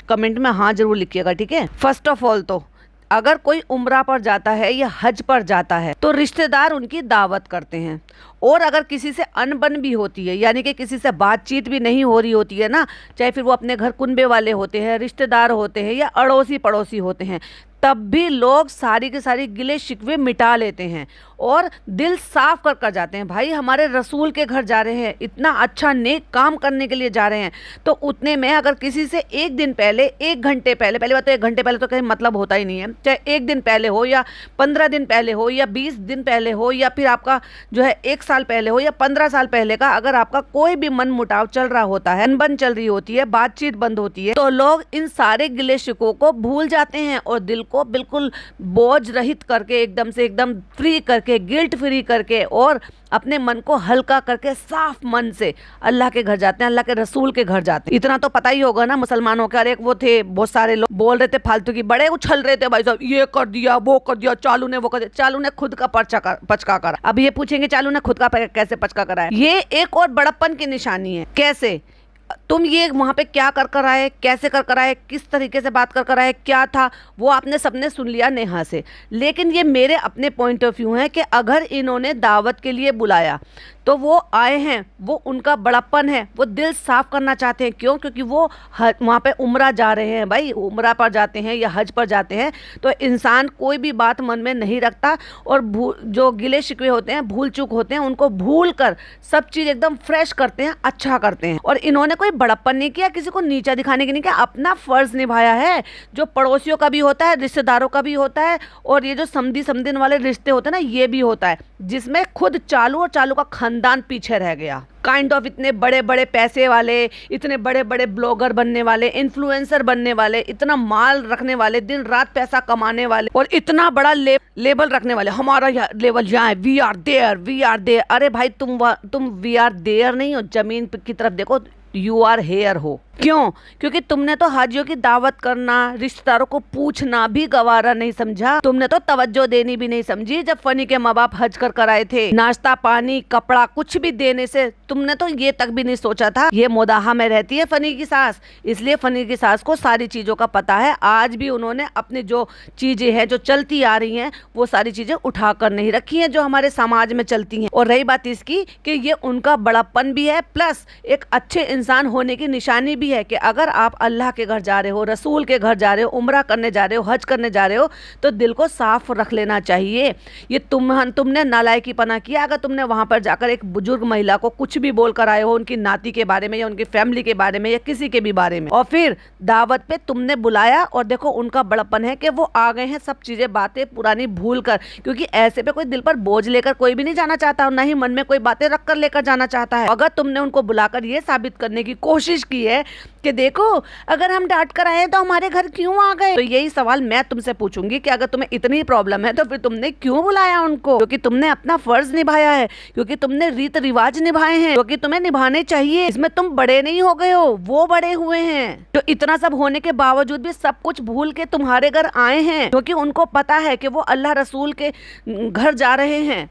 कमेंट में हाँ जरूर लिखिएगा, ठीक है। फर्स्ट ऑफ ऑल तो अगर कोई उम्रा पर जाता है या हज पर जाता है तो रिश्तेदार उनकी दावत करते हैं। और अगर किसी से अनबन भी होती है, यानी कि किसी से बातचीत भी नहीं हो रही होती है ना, चाहे फिर वो अपने घर कुनबे वाले होते हैं, रिश्तेदार होते हैं या अड़ोसी पड़ोसी होते हैं, तब भी लोग सारी के सारी गिले शिकवे मिटा लेते हैं और दिल साफ कर कर जाते हैं। भाई हमारे रसूल के घर जा रहे हैं, इतना अच्छा नेक काम करने के लिए जा रहे हैं, तो उतने में अगर किसी से एक दिन पहले, 1 घंटे पहले, पहली बात तो 1 घंटे पहले तो कहीं मतलब होता ही नहीं है, चाहे 1 दिन पहले हो या 15 दिन पहले हो या 20 दिन पहले हो या फिर आपका जो है 1 साल पहले हो या 15 साल पहले का, अगर आपका कोई भी मन मुटाव चल रहा होता है, अनबन चल रही होती है, बातचीत बंद होती है, तो लोग इन सारे गिले शिकवों को भूल जाते हैं और दिल को बिल्कुल बोझ रहित करके, एकदम से एकदम फ्री करके, गिल्ट फ्री करके और अपने मन को हल्का करके साफ मन से अल्लाह के घर जाते हैं, अल्लाह के रसूल के घर जाते हैं। इतना तो पता ही होगा ना मुसलमानों के। अरे एक वो थे, बहुत सारे लोग बोल रहे थे फालतू की, बड़े उछल रहे थे भाई साहब, ये कर दिया वो कर दिया, चालू ने वो कर दिया। चालू ने खुद का पचका करा। अब ये पूछेंगे चालू ने खुद का कैसे पचका करा है? ये एक और बड़प्पन की निशानी है। कैसे? तुम ये वहाँ पे क्या कर आए, कैसे कर आए, किस तरीके से बात कर आए, क्या था, वो आपने सबने सुन लिया नेहा से। लेकिन ये मेरे अपने पॉइंट ऑफ व्यू है कि अगर इन्होंने दावत के लिए बुलाया तो वो आए हैं, वो उनका बड़प्पन है, वो दिल साफ करना चाहते हैं। क्यों? क्योंकि वो वहाँ पे उम्रा जा रहे हैं भाई, उम्रा पर जाते हैं या हज पर जाते हैं तो इंसान कोई भी बात मन में नहीं रखता और जो गिले शिकवे होते हैं, भूल चूक होते हैं, उनको भूल कर सब चीज़ एकदम फ्रेश करते हैं, अच्छा करते हैं। और इन्होंने कोई बड़प्पन नहीं किया, किसी को नीचा दिखाने के नहीं किया, अपना फ़र्ज़ निभाया है, जो पड़ोसियों का भी होता है, रिश्तेदारों का भी होता है और ये जो समधन वाले रिश्ते होते हैं ना, ये भी होता है, जिसमें खुद चालू और चालू का खानदान पीछे रह गया। काइंड ऑफ इतने बड़े बड़े पैसे वाले, इतने बड़े बड़े ब्लॉगर बनने वाले, इन्फ्लुएंसर बनने वाले, इतना माल रखने वाले, दिन रात पैसा कमाने वाले और इतना बड़ा लेबल रखने वाले, हमारा लेवल यहाँ है, वी आर देयर। अरे भाई तुम वी आर देयर नहीं हो, जमीन की तरफ देखो, यू आर हेयर हो। क्यों? क्योंकि तुमने तो हाजियों की दावत करना, रिश्तेदारों को पूछना भी गवारा नहीं समझा, तुमने तो तवज्जो देनी भी नहीं समझी। जब फनी के माँ बाप हज कर आए थे, नाश्ता पानी कपड़ा कुछ भी देने से तुमने तो ये तक भी नहीं सोचा था। ये मोदाहा में रहती है फनी की सास, इसलिए फनी की सास को सारी चीजों का पता है। आज भी उन्होंने अपनी जो चीजें हैं जो चलती आ रही हैं वो सारी चीजें उठा कर नहीं रखी हैं जो हमारे समाज में चलती हैं। और रही बात इसकी कि ये उनका बड़प्पन भी है, प्लस एक अच्छे इंसान होने की निशानी भी है कि अगर आप अल्लाह के घर जा रहे हो, रसूल के घर जा रहे हो, उम्रा करने जा रहे हो, हज करने जा रहे हो, तो दिल को साफ रख लेना चाहिए। ये तुमने नालायकी पना किया अगर तुमने वहां पर जाकर एक बुजुर्ग महिला को कुछ भी बोल कर आए हो, उनकी नाती के बारे में या उनकी फैमिली के बारे में या किसी के भी बारे में, और फिर दावत पे तुमने बुलाया और देखो उनका बड़प्पन है कि वो आ गए हैं सब चीजें बातें पुरानी भूल कर, क्योंकि ऐसे पे कोई दिल पर बोझ लेकर कोई भी नहीं जाना चाहता और ना ही मन में कोई बातें रख कर लेकर जाना चाहता है। अगर तुमने उनको बुलाकर ये साबित करने की कोशिश की है कि देखो अगर हम डांट कर आए तो हमारे घर क्यों आ गए, तो यही सवाल मैं तुमसे पूछूंगी कि अगर तुम्हें इतनी प्रॉब्लम है तो फिर तुमने क्यों बुलाया उनको? क्योंकि तुमने अपना फर्ज निभाया है, क्योंकि तुमने रीत रिवाज निभाए हैं, क्योंकि तुम्हें निभाने चाहिए। इसमें तुम बड़े नहीं हो गए हो, वो बड़े हुए हैं। तो इतना सब होने के बावजूद भी सब कुछ भूल के तुम्हारे घर आए हैं, क्योंकि उनको पता है कि वो अल्लाह रसूल के घर जा रहे हैं।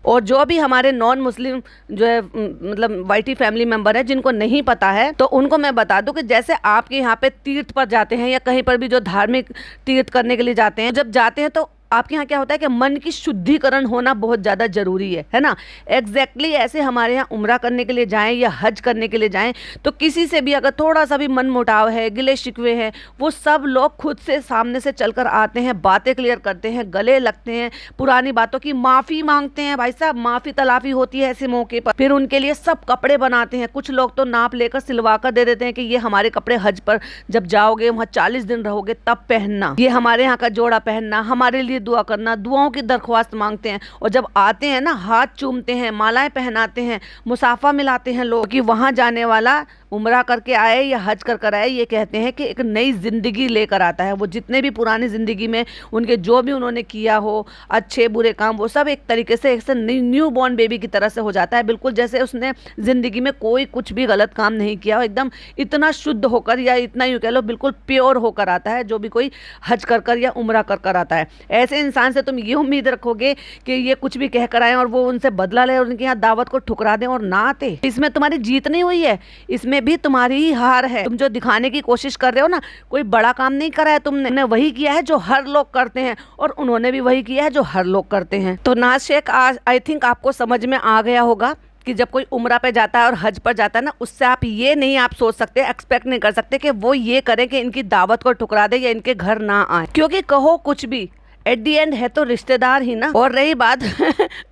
और जो भी हमारे नॉन मुस्लिम जो है मतलब वाइटी फैमिली मेंबर है जिनको नहीं पता है, तो उनको मैं बता दूं कि जैसे आपके यहाँ पे तीर्थ पर जाते हैं या कहीं पर भी जो धार्मिक तीर्थ करने के लिए जाते हैं, जब जाते हैं तो आपके यहाँ क्या होता है कि मन की शुद्धिकरण होना बहुत ज़्यादा ज़रूरी है ना। एग्जैक्टली ऐसे हमारे यहाँ उम्रा करने के लिए जाएं या हज करने के लिए जाएं तो किसी से भी अगर थोड़ा सा भी मन मुटाव है, गिले शिकवे हैं, वो सब लोग खुद से सामने से चलकर आते हैं, बातें क्लियर करते हैं, गले लगते हैं, पुरानी बातों की माफ़ी मांगते हैं। भाई साहब, माफ़ी तलाफी होती है ऐसे मौके पर। फिर उनके लिए सब कपड़े बनाते हैं। कुछ लोग तो नाप लेकर सिलवा कर दे देते हैं कि ये हमारे कपड़े हज पर जब जाओगे, वहाँ 40 दिन रहोगे, तब पहनना, ये हमारे यहाँ का जोड़ा पहनना, हमारे लिए दुआ करना, दुआओं की दरख्वास्त मांगते हैं। और जब आते हैं ना, हाथ चूमते हैं, मालाएं पहनाते हैं, मुसाफा मिलाते हैं लोग कि वहाँ जाने वाला उम्रा करके आए या हज कर आए, ये कहते हैं कि एक नई ज़िंदगी लेकर आता है। वो जितने भी पुरानी ज़िंदगी में उनके जो भी उन्होंने किया हो, अच्छे बुरे काम, वो सब एक तरीके से एक न्यू बॉर्न बेबी की तरह से हो जाता है। बिल्कुल जैसे उसने ज़िंदगी में कोई कुछ भी गलत काम नहीं किया हो, एकदम इतना शुद्ध होकर, या इतना यूँ कह लो बिल्कुल प्योर होकर आता है जो भी कोई हज कर या उम्रा कर आता है। ऐसे इंसान से तुम ये उम्मीद रखोगे कि ये कुछ भी कह कर आए और वो उनसे बदला ले और उनके यहाँ दावत को ठुकरा दें और ना आते, इसमें तुम्हारी जीत नहीं हुई है, इसमें भी तुम्हारी ही हार है। तुम जो दिखाने की कोशिश कर रहे हो ना, कोई बड़ा काम नहीं करा है तुमने, वही किया है जो हर लोग करते हैं और उन्होंने भी वही किया है जो हर लोग करते हैं। तो नाज शेख, आज आई थिंक आपको समझ में आ गया होगा कि जब कोई उम्रा पे जाता है और हज पर जाता है ना, उससे आप ये नहीं आप सोच सकते, एक्सपेक्ट नहीं कर सकते कि वो ये करें कि इनकी दावत को ठुकरा दे या इनके घर ना आए, क्योंकि कहो कुछ भी, एट दी एंड है तो रिश्तेदार ही ना। और रही बात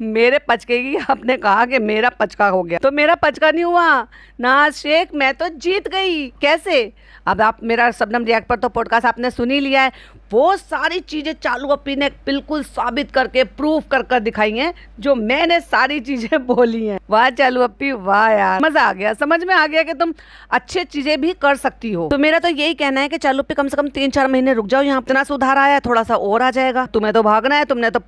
मेरे पचके की, आपने कहा कि मेरा पचका हो गया, तो मेरा पचका नहीं हुआ नाज शेख, मैं तो जीत गई। कैसे? अब आप मेरा शबनम रिएक्ट पर तो पॉडकास्ट आपने सुन ही लिया है, वो सारी चीज़ें चालू अपी ने बिल्कुल साबित करके प्रूफ कर दिखाई हैं जो मैंने सारी चीज़ें बोली हैं। वाह चालू अपी, वाह यार, मज़ा आ गया, समझ में आ गया कि तुम अच्छी चीज़ें भी कर सकती हो। तो मेरा तो यही कहना है कि चालू अपी कम से कम 3-4 महीने रुक जाओ, यहाँ इतना सुधार आया, थोड़ा सा और आ जाएगा। तुम्हें तो भागना है, तुमने तो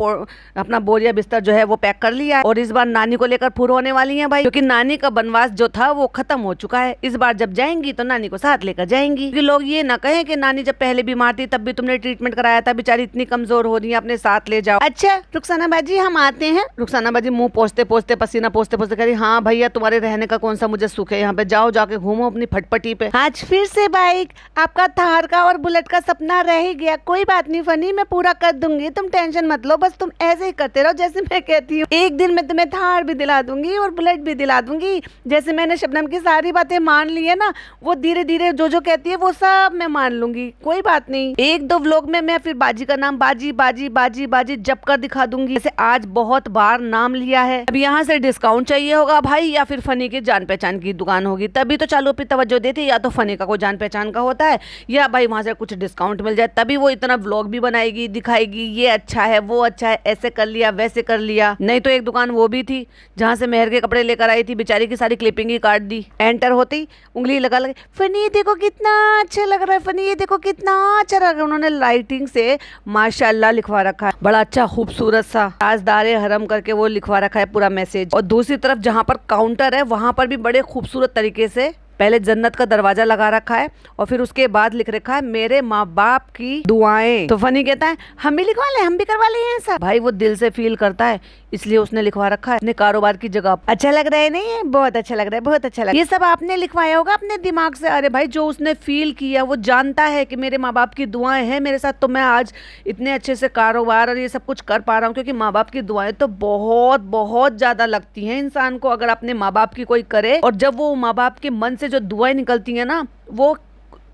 अपना बोरिया बिस्तर जो है वो पैक कर लिया है और इस बार नानी को लेकर फुर होने वाली है भाई, क्योंकि नानी का बनवास जो था वो खत्म हो चुका है। इस बार जब जाएंगी तो नानी को साथ लेकर जाएंगी, कि लोग ये ना कहें कि नानी जब पहले बीमार थी तब भी तुमने ट्रीटमेंट कराया था, बेचारी इतनी कमजोर हो रही है, अपने साथ ले जाओ। अच्छा रुखसाना बाजी, हम आते हैं। रुखसाना बाजी मुंह पोंछते पोंछते, पसीना पोंछते पोंछते कह रही, हाँ भैया तुम्हारे रहने का कौन सा मुझे सुख है, यहाँ पे जाओ, जाके घूमो अपनी फटपटी पे। आज फिर से बाइक, आपका थार का और बुलेट का सपना रह ही गया। कोई बात नहीं फनी, मैं पूरा कर दूंगी, तुम टेंशन मत लो, बस तुम ऐसे ही करते रहो जैसे मैं कहती हूँ। एक दिन मैं तुम्हें थार भी दिला दूंगी और बुलेट भी दिला दूंगी। जैसे मैंने शबनम की सारी बातें मान ली है ना, वो धीरे धीरे जो कहती है वो सब मैं मान लूंगी, कोई बात नहीं। 1-2 व्लॉग में मैं फिर बाजी का नाम बाजी बाजी बाजी बाजी जप कर दिखा दूंगी। जैसे आज बहुत बार नाम लिया है। अब यहाँ से डिस्काउंट चाहिए होगा भाई, या फिर फनी की जान पहचान की दुकान होगी, तभी तो चालू पे तवज्जो देती, या तो फनी का कोई जान पहचान का होता है, या भाई वहां से कुछ डिस्काउंट मिल जाए, तभी वो इतना व्लॉग भी बनाएगी, दिखाएगी ये अच्छा है वो अच्छा है, ऐसे कर लिया वैसे कर लिया। नहीं तो एक दुकान वो भी थी जहाँ से मेहर के कपड़े लेकर आई थी, बेचारी की सारी क्लिपिंग ही काट दी। एंटर होती उंगली लगा लगे, फनी देखो कितना अच्छा लग रहा है, फनी ये देखो कितना अच्छा लग रहा है। उन्होंने लाइटिंग से माशाल्लाह लिखवा रखा है, बड़ा अच्छा खूबसूरत सा ताजदारे हरम करके वो लिखवा रखा है पूरा मैसेज। और दूसरी तरफ जहाँ पर काउंटर है वहां पर भी बड़े खूबसूरत तरीके से पहले जन्नत का दरवाजा लगा रखा है और फिर उसके बाद लिख रखा है मेरे माँ बाप की दुआएं। तो फनी कहता है हम भी लिखवा ले, हम भी करवा ले ऐसा। भाई वो दिल से फील करता है इसलिए उसने लिखवा रखा है अपने कारोबार की जगह। अच्छा लग रहा है नहीं है? बहुत अच्छा लग रहा है, बहुत अच्छा लग रहा है। ये सब आपने लिखवाया होगा अपने दिमाग से। अरे भाई जो उसने फील किया, वो जानता है कि मेरे माँ बाप की दुआएं हैं मेरे साथ, तो मैं आज इतने अच्छे से कारोबार और ये सब कुछ कर पा रहा हूँ, क्योंकि माँ बाप की दुआएं तो बहुत बहुत ज्यादा लगती हैं इंसान को अगर अपने माँ बाप की कोई करे। और जब वो माँ बाप के मन से जो दुआएं निकलती हैं ना, वो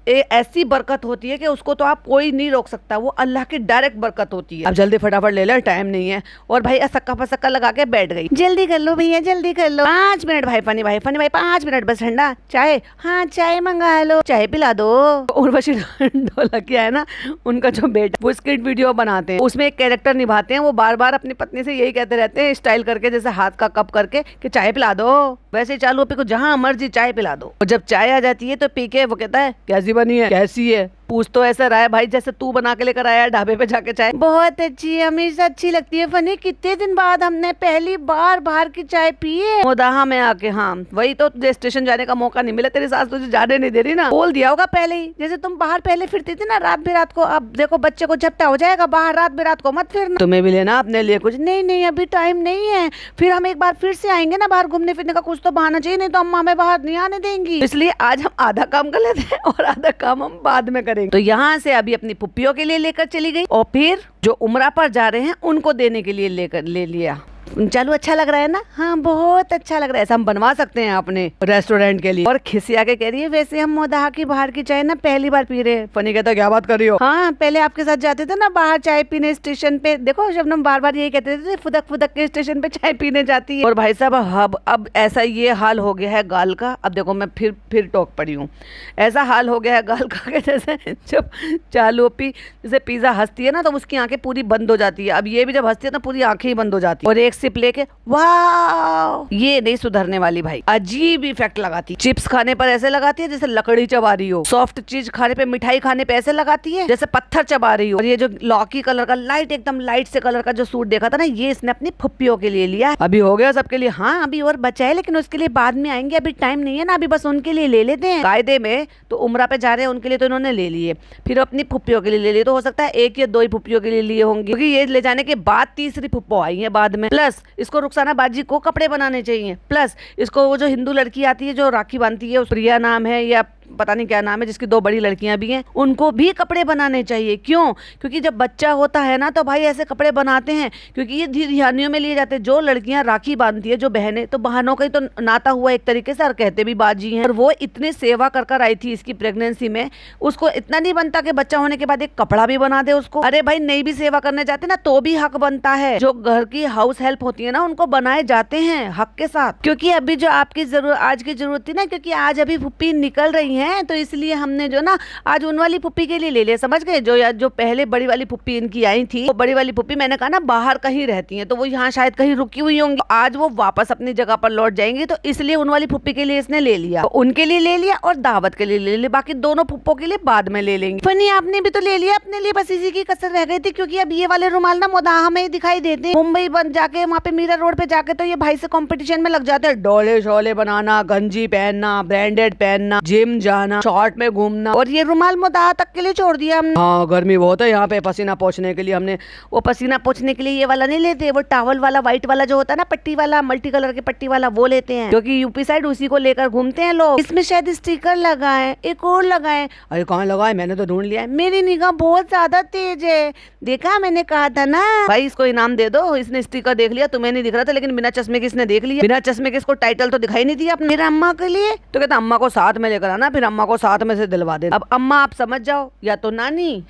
ऐसी बरकत होती है कि उसको तो आप कोई नहीं रोक सकता, वो अल्लाह की डायरेक्ट बरकत होती है। अब जल्दी फटाफट ले ले, टाइम नहीं है। और भाई असक्का फसक्का लगा के बैठ गई, जल्दी कर लो भैया जल्दी कर लो, 5 मिनट भाई फनी भाई 5 मिनट बस। ठंडा चाय? हाँ चाय मंगा लो, चाय पिला दो। उर्वशी ढोलकिया है ना, उनका जो बेटा, वो स्किट वीडियो बनाते हैं, उसमें एक कैरेक्टर निभाते हैं, वो बार बार अपनी पत्नी से यही कहते रहते हैं स्टाइल करके, जैसे हाथ का कप करके कि चाय पिला दो। वैसे चालू पे को जहाँ मर्जी चाय पिला दो। और जब चाय आ जाती है तो पी के वो कहता है कैसी बनी है, कैसी है? पूछ तो ऐसा रहा है भाई जैसे तू बना के लेकर आया ढाबे पे जाके चाय। बहुत अच्छी है, हमेशा अच्छी लगती है फनी। कितने दिन बाद हमने पहली बार बाहर की चाय पी है मोदाहा में आके। हाँ वही तो, स्टेशन जाने का मौका नहीं मिला, तेरी सास तुझे जाने नहीं दे रही ना। बोल दिया होगा पहले ही, जैसे तुम बाहर पहले फिरती थी ना रात बिरात को। अब देखो बच्चे को झपटा हो जाएगा, बाहर रात बिरात को मत फिरना। तुम्हें भी लेना अपने लिए कुछ? नहीं अभी टाइम नहीं है, फिर हम एक बार फिर से आएंगे ना बाहर घूमने फिरने का, कुछ तो बहाना चाहिए, नहीं तो अम्मा हमें बाहर नहीं आने देंगी। इसलिए आज हम आधा काम कर लेते हैं और आधा काम हम बाद में करेंगे। करेंगे। तो यहाँ से अभी अपनी पुप्पियों के लिए लेकर चली गई और फिर जो उमरा पर जा रहे हैं उनको देने के लिए ले लिया। चालू अच्छा लग रहा है ना? हाँ बहुत अच्छा लग रहा है। ऐसा हम बनवा सकते हैं अपने रेस्टोरेंट के लिए। और खिसिया के कह रही है वैसे हम मोदाहा की बाहर की चाय ना पहली बार पी रहे हैं। फनी कहता क्या बात कर रही हो? हाँ पहले आपके साथ जाते थे ना बाहर चाय पीने स्टेशन पे। देखो शबनम बार बार यही कहते थे फुदक फुदक के स्टेशन पे चाय पीने जाती है। और भाई साहब अब ऐसा ये हाल हो गया है गाल का। अब देखो मैं फिर टोक पड़ी हूँ। ऐसा हाल हो गया है गाल का कि जैसे जब चालू पी जैसे पिज्जा हंसती है ना तो उसकी आंखें पूरी बंद हो जाती है। अब ये भी जब हंसती है ना पूरी आंखें ही बंद हो जाती है। और एक सिप लेके वाह, ये नहीं सुधरने वाली भाई। अजीब इफेक्ट लगाती। चिप्स खाने पर ऐसे लगाती है जैसे लकड़ी चबा रही हो। सॉफ्ट चीज खाने पे, मिठाई खाने पे ऐसे लगाती है जैसे पत्थर चबा रही हो। और ये जो लौकी कलर का एकदम लाइट से कलर का जो सूट देखा था ना, ये इसने अपनी फुप्पियों के लिए लिया। अभी हो गया सबके लिए? हाँ अभी और बचा है लेकिन उसके लिए बाद में आएंगे, अभी टाइम नहीं है ना, अभी बस उनके लिए ले लेते हैं। कायदे में तो उमरा पे जा रहे हैं उनके लिए तो इन्होंने ले लिए, फिर अपनी फुप्पियों के लिए ले लिए। तो हो सकता है एक या दो ही फुप्पियों के लिए लिए होंगे क्योंकि ये ले जाने के बाद तीसरी फुप्पो आई है बाद में। प्लस इसको रुखसाना बाजी को कपड़े बनाने चाहिए। प्लस इसको वो जो हिंदू लड़की आती है जो राखी बांधती है, प्रिया नाम है या पता नहीं क्या नाम है, जिसकी दो बड़ी लड़कियां भी हैं, उनको भी कपड़े बनाने चाहिए। क्यों? क्योंकि जब बच्चा होता है ना तो भाई ऐसे कपड़े बनाते हैं क्योंकि ये ध्यानियों में लिए जाते हैं। जो लड़कियां राखी बांधती है, जो बहनें, तो बहनों का ही तो नाता हुआ एक तरीके से, और कहते भी बाजी हैं। और वो इतनी सेवा कर आई थी इसकी प्रेगनेंसी में, उसको इतना नहीं बनता कि बच्चा होने के बाद एक कपड़ा भी बना दे उसको। अरे भाई नहीं भी सेवा करने जाते ना तो भी हक बनता है। जो घर की हाउस हेल्प होती है ना उनको बनाए जाते हैं हक के साथ। क्योंकि अभी जो आपकी जरूरत, आज की जरूरत थी ना, क्योंकि आज अभी फुप्पी निकल रही है तो इसलिए हमने जो ना आज उन वाली फुप्पी के लिए ले लिया। समझ गए? जो पहले बड़ी वाली फुप्पी इनकी आई थी, वो बड़ी वाली फुप्पी मैंने कहा ना बाहर कहीं रहती हैं तो वो यहाँ शायद कहीं रुकी हुई होंगी। आज वो वापस अपनी जगह पर लौट जाएंगी तो इसलिए उन वाली फुप्पी के लिए इसने ले लिया। तो उनके लिए ले लिया और दावत के लिए ले लिया। बाकी दोनों फुप्पो के लिए बाद में ले लेंगे। फनी आपने भी तो ले लिया अपने लिए, बस इसी की कसर रह गई थी क्योंकि अब ये वाले रुमाल ना मोदाहा में ही दिखाई देते हैं। मुंबई बन जाके वहाँ पे मीरा रोड पे जाके तो ये भाई से कंपटीशन में लग जाते हैं। डोले शोले बनाना, गंजी पहनना, ब्रांडेड पहनना, जिम जाना, शॉर्ट में घूमना। और ये रुमाल मोदाहा तक के लिए छोड़ दिया हमने। हाँ गर्मी बहुत है यहाँ पे, पसीना पोंछने के लिए हमने वो पसीना पोंछने के लिए ये वाला नहीं लेते, वो टावल वाला व्हाइट वाला जो होता है ना, पट्टी वाला, मल्टी कलर की पट्टी वाला, वो लेते हैं क्योंकि यूपी साइड उसी को लेकर घूमते हैं लोग। इसमें शायद स्टिकर लगा है, एक और लगा है। अरे कहाँ लगा है? मैंने तो ढूंढ लिया है। मेरी निगाह बहुत ज्यादा तेज है, देखा मैंने कहा था ना। भाई इसको इनाम दे दो, इसने स्टिकर देख लिया, तुम्हें नहीं दिख रहा था लेकिन बिना चश्मे के इसने देख लिया। बिना चश्मे के इसको टाइटल तो दिखाई नहीं दिया अपने। मेरा अम्मा के लिए तो कहता अम्मा को साथ में लेकर आना, फिर अम्मा को साथ में से दिलवा दे। अब अम्मा आप समझ जाओ, या तो नानी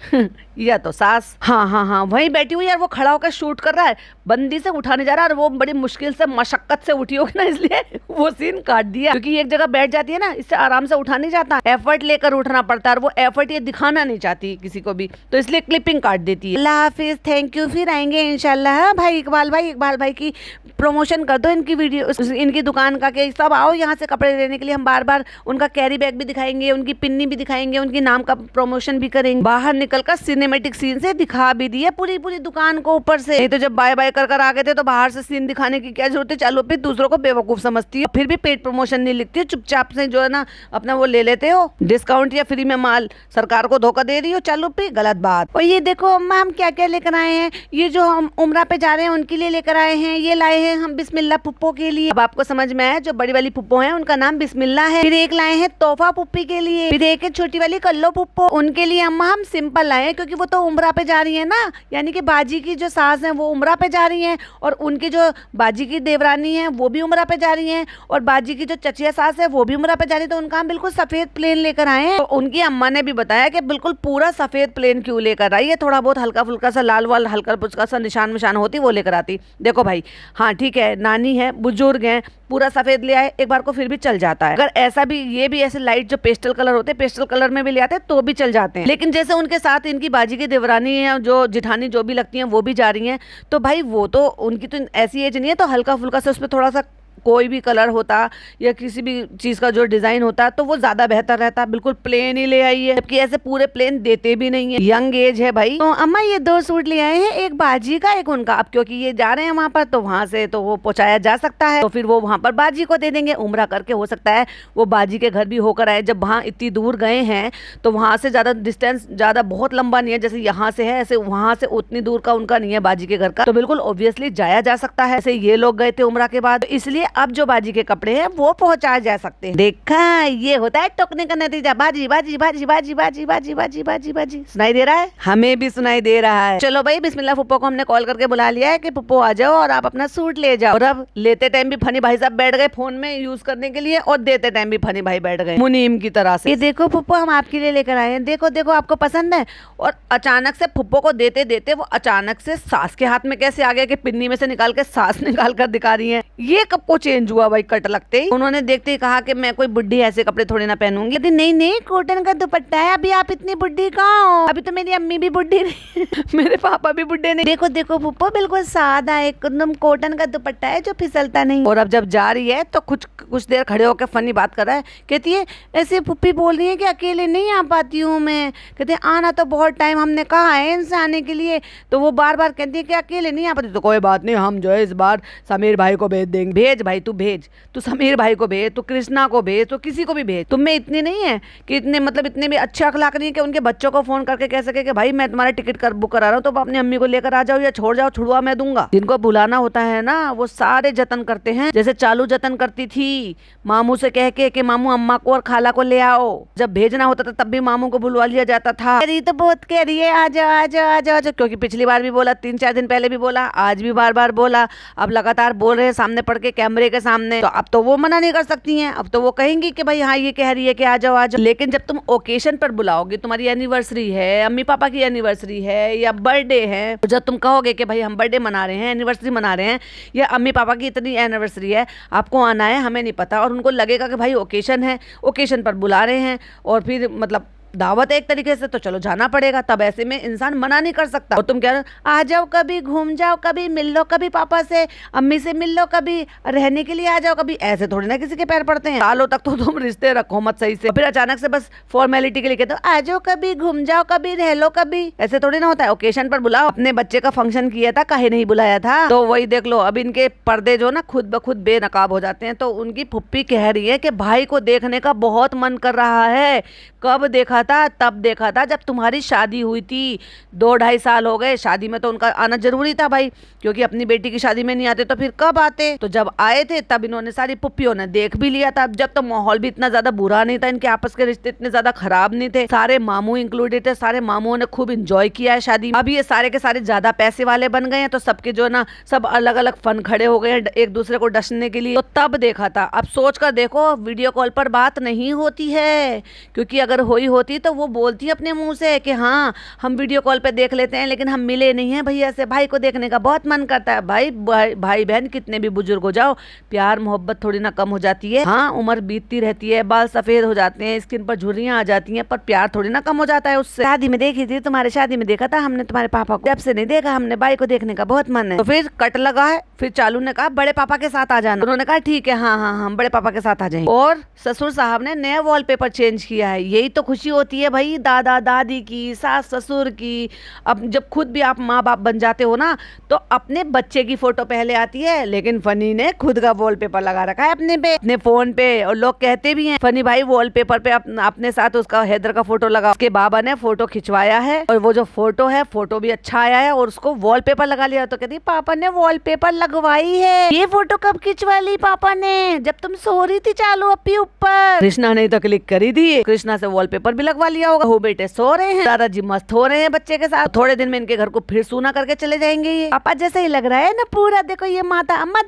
या तो सास। हाँ वहीं बैठी हुई यार, वो खड़ा होकर शूट कर रहा है, बंदी से उठाने जा रहा है और वो बड़ी मुश्किल से मशक्कत से उठी होगी ना, इसलिए वो सीन काट दिया। क्योंकि एक जगह बैठ जाती है ना, इससे आराम से उठा नहीं जाता, एफर्ट लेकर उठना पड़ता है और वो एफर्ट ये दिखाना नहीं चाहती किसी को भी, तो इसलिए क्लिपिंग काट देती है। अल्लाह हाफिज, थैंक यू, फिर आएंगे इंशाल्लाह। भाई इकबाल भाई की प्रमोशन कर दो इनकी वीडियो, इनकी दुकान का, कि सब आओ यहाँ से कपड़े लेने के लिए। हम बार बार उनका कैरी बैग भी दिखाएंगे, उनकी पिन्नी भी दिखाएंगे, उनकी नाम का प्रमोशन भी करेंगे। बाहर निकलकर सिनेमेटिक सीन से दिखा भी दिया पूरी दुकान को ऊपर से। नहीं तो जब बाय बाय कर आ गए थे तो बाहर से सीन दिखाने की क्या जरूरत है। चालू पे दूसरों को बेवकूफ समझती है, फिर भी पेड प्रमोशन नहीं लिखती है, चुपचाप से जो है ना अपना वो ले लेते हो, डिस्काउंट या फ्री में माल। सरकार को धोखा दे रही हो चालू पे, गलत बात। और ये देखो अम्मा हम क्या क्या लेकर आए हैं, ये जो हम उमरा पे जा रहे हैं उनके लिए लेकर आए हैं, ये लाए हैं हम बिस्मिल्लाह पुप्पो के लिए। अब आपको समझ में आया, जो बड़ी वाली पुप्पो है उनका नाम बिस्मिल्लाह है। फिर एक लाए हैं तोहफा पुप्पी के लिए, फिर एक छोटी वाली कल्लो पुप्पो, उनके लिए अम्मा हम सिंपल लाए क्योंकि वो तो उमरा पे जा रही है ना, यानी कि बाजी की जो सास है वो उमरा पे जा रही है और उनकी जो बाजी की देवरानी है वो भी उमरा पे जा रही है और बाजी की जो चचिया सास है वो भी उमरा पे जा रही है। तो उनका हम बिल्कुल सफेद प्लेन लेकर आए हैं। तो उनकी अम्मा ने भी बताया कि बिल्कुल पूरा सफेद प्लेन क्यों लेकर आई है, थोड़ा बहुत हल्का फुल्का सा लाल वाल हल्का फुल्का सा निशान होती वो लेकर आती। देखो भाई, हाँ ठीक है, नानी है, बुजुर्ग हैं, पूरा सफेद ले आए, एक बार को फिर भी चल जाता है। अगर ऐसा भी, ये भी ऐसे लाइट जो पेस्टल कलर होते हैं, पेस्टल कलर में भी ले आते तो भी चल जाते हैं। लेकिन जैसे उनके साथ इनकी बाजी की देवरानी है, जो जिठानी जो भी लगती हैं वो भी जा रही हैं, तो भाई वो तो उनकी तो ऐसी एज नहीं है, तो हल्का फुल्का से उसमें थोड़ा सा कोई भी कलर होता या किसी भी चीज का जो डिजाइन होता तो वो ज्यादा बेहतर रहता। बिल्कुल प्लेन ही ले आई है, जबकि ऐसे पूरे प्लेन देते भी नहीं है। यंग एज है भाई। तो अम्मा ये दो सूट ले आए हैं, एक बाजी का एक उनका। अब क्योंकि ये जा रहे हैं वहां पर तो वहां से तो वो पहुंचाया जा सकता है, तो फिर वो वहां पर बाजी को दे देंगे। उम्रा करके हो सकता है वो बाजी के घर भी होकर आए। जब वहां इतनी दूर गए हैं तो वहां से ज्यादा डिस्टेंस ज्यादा बहुत लंबा नहीं है, जैसे यहाँ से है ऐसे वहां से उतनी दूर का उनका नहीं है बाजी के घर का, तो बिल्कुल ऑब्वियसली जाया जा सकता है। ऐसे ये लोग गए थे उम्रा के बाद, इसलिए अब जो बाजी के कपड़े हैं वो पहुंचाए जा सकते हैं। देखा, ये होता है टोकने का नतीजा। बाजी बाजी बाजी बाजी बाजी बाजी बाजी बाजी बाजी। सुनाई दे रहा है? हमें भी सुनाई दे रहा है। चलो भाई, बिस्मिल्लाह फुप्पो को हमने कॉल करके बुला लिया है कि फुप्पो आ जाओ और आप अपना सूट ले जाओ। और अब लेते टाइम भी फनी भाई साहब बैठ गए फोन में यूज करने के लिए, और देते टाइम भी फनी भाई बैठ गए मुनीम की तरह से। ये देखो फुप्पो, हम आपके लिए लेकर आए हैं, देखो देखो आपको पसंद है। और अचानक से फुप्पो को देते देते वो अचानक से सास के हाथ में कैसे आ गया कि पिन्नी में से निकाल के सास निकाल कर दिखा रही है। ये कब को चेंज हुआ भाई? कट लगते ही उन्होंने देखते ही कहा कि मैं कोई बुड्ढी ऐसे कपड़े थोड़े ना पहनूंगी। कहती नहीं नहीं, कॉटन का दुपट्टा है। अभी आप इतनी बुड्ढी कहाँ हो? अभी तो मेरी अम्मी भी बुड्ढी नहीं मेरे पापा भी बुड्ढे नहीं। देखो देखो फुप्पो, बिल्कुल सादा एकदम कॉटन का दुपट्टा है जो फिसलता नहीं। और अब जब जा रही है तो कुछ देर खड़े होकर फनी बात कर रहा है। कहती है ऐसे फुप्पी बोल रही है कि अकेले नहीं आ पाती हूँ मैं। कहते हैं आना तो बहुत टाइम हमने कहा है इनसे आने के लिए, तो वो बार बार कहती है कि अकेले नहीं आ पाती। तो कोई बात नहीं, हम जो है इस बार समीर भाई को भेज देंगे। भेज भाई, तू भेज, तू समीर भाई को भेज, तू कृष्णा को भेज, तो किसी को भी भेज। तुम में इतनी नहीं है कि इतने भी अच्छे अखलाक नहीं है कि उनके बच्चों को फोन करके कह सके कि भाई मैं तुम्हारा टिकट बुक करा रहा हूँ, तो अपनी अम्मी को लेकर आ जाओ या छोड़ जाओ, छुड़वा मैं दूंगा। जिनको बुलाना होता है ना, वो सारे जतन करते हैं। जैसे चालू जतन करती थी मामू से कह के कि मामू अम्मा को और खाला को ले आओ। जब भेजना होता था तब भी मामू को बुलवा लिया जाता था। कह रही तो बहुत कह रही है आ जाओ आ जाओ आ जाओ, क्योंकि पिछली बार भी बोला, 3-4 दिन पहले भी बोला, आज भी बार बार बोला, अब लगातार बोल रहे हैं सामने पड़ के कैमरे के सामने। तो अब तो वो मना नहीं कर सकती हैं, अब तो वो कहेंगी कि भाई हाँ ये कह रही है कि आ जाओ आ जाओ। लेकिन जब तुम ओकेशन पर बुलाओगे, तुम्हारी एनिवर्सरी है, अम्मी पापा की एनिवर्सरी है या बर्थडे है, तो जब तुम कहोगे कि भाई हम बर्थडे मना रहे हैं, एनिवर्सरी मना रहे हैं, या अम्मी पापा की इतनी एनिवर्सरी है, आपको आना है, हमें नहीं पता, और उनको लगेगा कि भाई ओकेशन है, ओकेशन पर बुला रहे हैं और फिर मतलब दावत है एक तरीके से, तो चलो जाना पड़ेगा। तब ऐसे में इंसान मना नहीं कर सकता। और तुम कह रहे हो आ जाओ, कभी घूम जाओ, कभी मिल लो, कभी पापा से अम्मी से मिल लो, कभी रहने के लिए आ जाओ, कभी ऐसे थोड़ी ना किसी के पैर पड़ते हैं। सालों तक तो तुम रिश्ते रखो मत सही से, फिर अचानक से बस फॉर्मेलिटी के लिए कहते हो आ जाओ, कभी घूम जाओ, कभी रह लो, कभी ऐसे थोड़ी ना होता है। ओकेशन पर बुलाओ। अपने बच्चे का फंक्शन किया था, काहे नहीं बुलाया था? तो वही देख लो, अब इनके पर्दे जो ना खुद ब खुद बेनकाब हो जाते हैं। तो उनकी फुप्पी कह रही है कि भाई को देखने का बहुत मन कर रहा है। कब देखा था? तब देखा था जब तुम्हारी शादी हुई थी। 2-2.5 साल हो गए शादी में, तो उनका आना जरूरी था भाई, क्योंकि अपनी बेटी की शादी में नहीं आते तो फिर कब आते? तो जब आए थे तब इन्होंने सारी पुप्पियों ने देख भी लिया था। जब तो माहौल भी इतना ज्यादा बुरा नहीं था, इनके आपस के रिश्ते इतने ज्यादा खराब नहीं थे, सारे मामू इंक्लूडेड थे, सारे मामुओं ने खूब इंजॉय किया है शादी। अब ये सारे के सारे ज्यादा पैसे वाले बन गए हैं, तो सबके जो ना सब अलग अलग फन खड़े हो गए हैं एक दूसरे को डसने के लिए। तो तब देखा था। अब सोच कर देखो, वीडियो कॉल पर बात नहीं होती है, क्योंकि अगर हुई होती तो वो बोलती अपने मुंह से कि हाँ हम वीडियो कॉल पे देख लेते हैं, लेकिन हम मिले नहीं हैं भैया से, भाई को देखने का बहुत मन करता है। भाई बहन कितने भी बुजुर्ग हो जाओ, प्यार मोहब्बत थोड़ी ना कम हो जाती है। हाँ, उम्र बीतती रहती है, बाल सफेद हो जाते हैं, स्किन पर झुर्रियां आ जाती हैं, पर प्यार थोड़ी ना कम हो जाता है उससे। शादी में देखी थी, तुम्हारे शादी में देखा था हमने तुम्हारे पापा को, जब से नहीं देखा हमने, भाई को देखने का बहुत मन है। तो फिर कट लगा है। फिर चालू ने कहा बड़े पापा के साथ आ जाना। उन्होंने कहा ठीक है, हाँ हाँ हम बड़े पापा के साथ आ जाएंगे। और ससुर साहब ने नया वॉलपेपर चेंज किया है। यही तो खुशी होती है भाई, दादा दादी की, सास ससुर की। अब जब खुद भी आप माँ बाप बन जाते हो ना, तो अपने बच्चे की फोटो पहले आती है, लेकिन फनी ने खुद का वॉलपेपर लगा रखा है अपने फोन पे। और लोग कहते भी हैं फनी भाई वॉलपेपर पे अपने साथ उसका हैदर का फोटो लगा। उसके बाबा ने फोटो खिंचवाया है, और वो जो फोटो है, फोटो भी अच्छा आया है, और उसको वॉलपेपर लगा लिया। तो कहती पापा ने वॉलपेपर लगवाई है। ये फोटो कब खिंचवा ली पापा ने? जब तुम सो रही थी चालू अपी ऊपर। कृष्णा ने तो क्लिक करी थी, कृष्णा से वॉलपेपर भी लगवा लिया होगा। वो बेटे सो रहे हैं, दादाजी मस्त हो रहे हैं बच्चे के साथ। थोड़े दिन में इनके घर को फिर सूना करके चले जाएंगे। ये पापा जैसा ही लग रहा है ना पूरा। देखो ये माता, अम्मा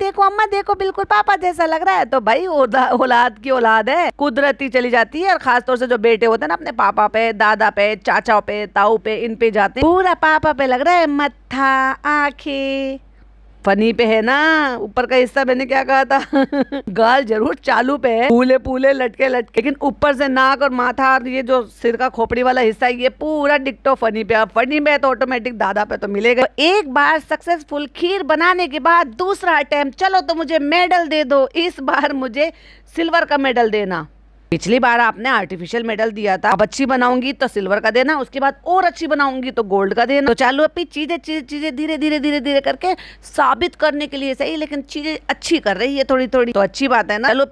देखो बिल्कुल पापा जैसा लग रहा है। तो भाई औलाद की औलाद है, कुदरती चली जाती है। और खासतौर से जो बेटे होते हैं ना, अपने पापा पे, दादा पे, चाचा पे, ताऊ पे, इन पे जाते हैं। पूरा पापा पे लग रहा है, मत्था, आंखें। फनी पे है ना, ऊपर का हिस्सा मैंने क्या कहा था गाल जरूर चालू पे है, पूले पूले लटके, लेकिन ऊपर से नाक और माथा और ये जो सिर का खोपड़ी वाला हिस्सा है, ये पूरा डिक्टो फनी पे। अब फनी पे तो ऑटोमेटिक दादा पे तो मिलेगा। तो एक बार सक्सेसफुल खीर बनाने के बाद दूसरा अटेम्प्ट, चलो तो मुझे मेडल दे दो, इस बार मुझे सिल्वर का मेडल देना। पिछली बार आपने आर्टिफिशियल मेडल दिया था, अब अच्छी बनाऊंगी तो सिल्वर का देना, उसके बाद और अच्छी बनाऊंगी तो गोल्ड का देना। तो चालू अपनी चीजें धीरे करके साबित करने के लिए सही, लेकिन चीजें अच्छी कर रही है थोड़ी थोड़ी, तो अच्छी बात है ना। चलो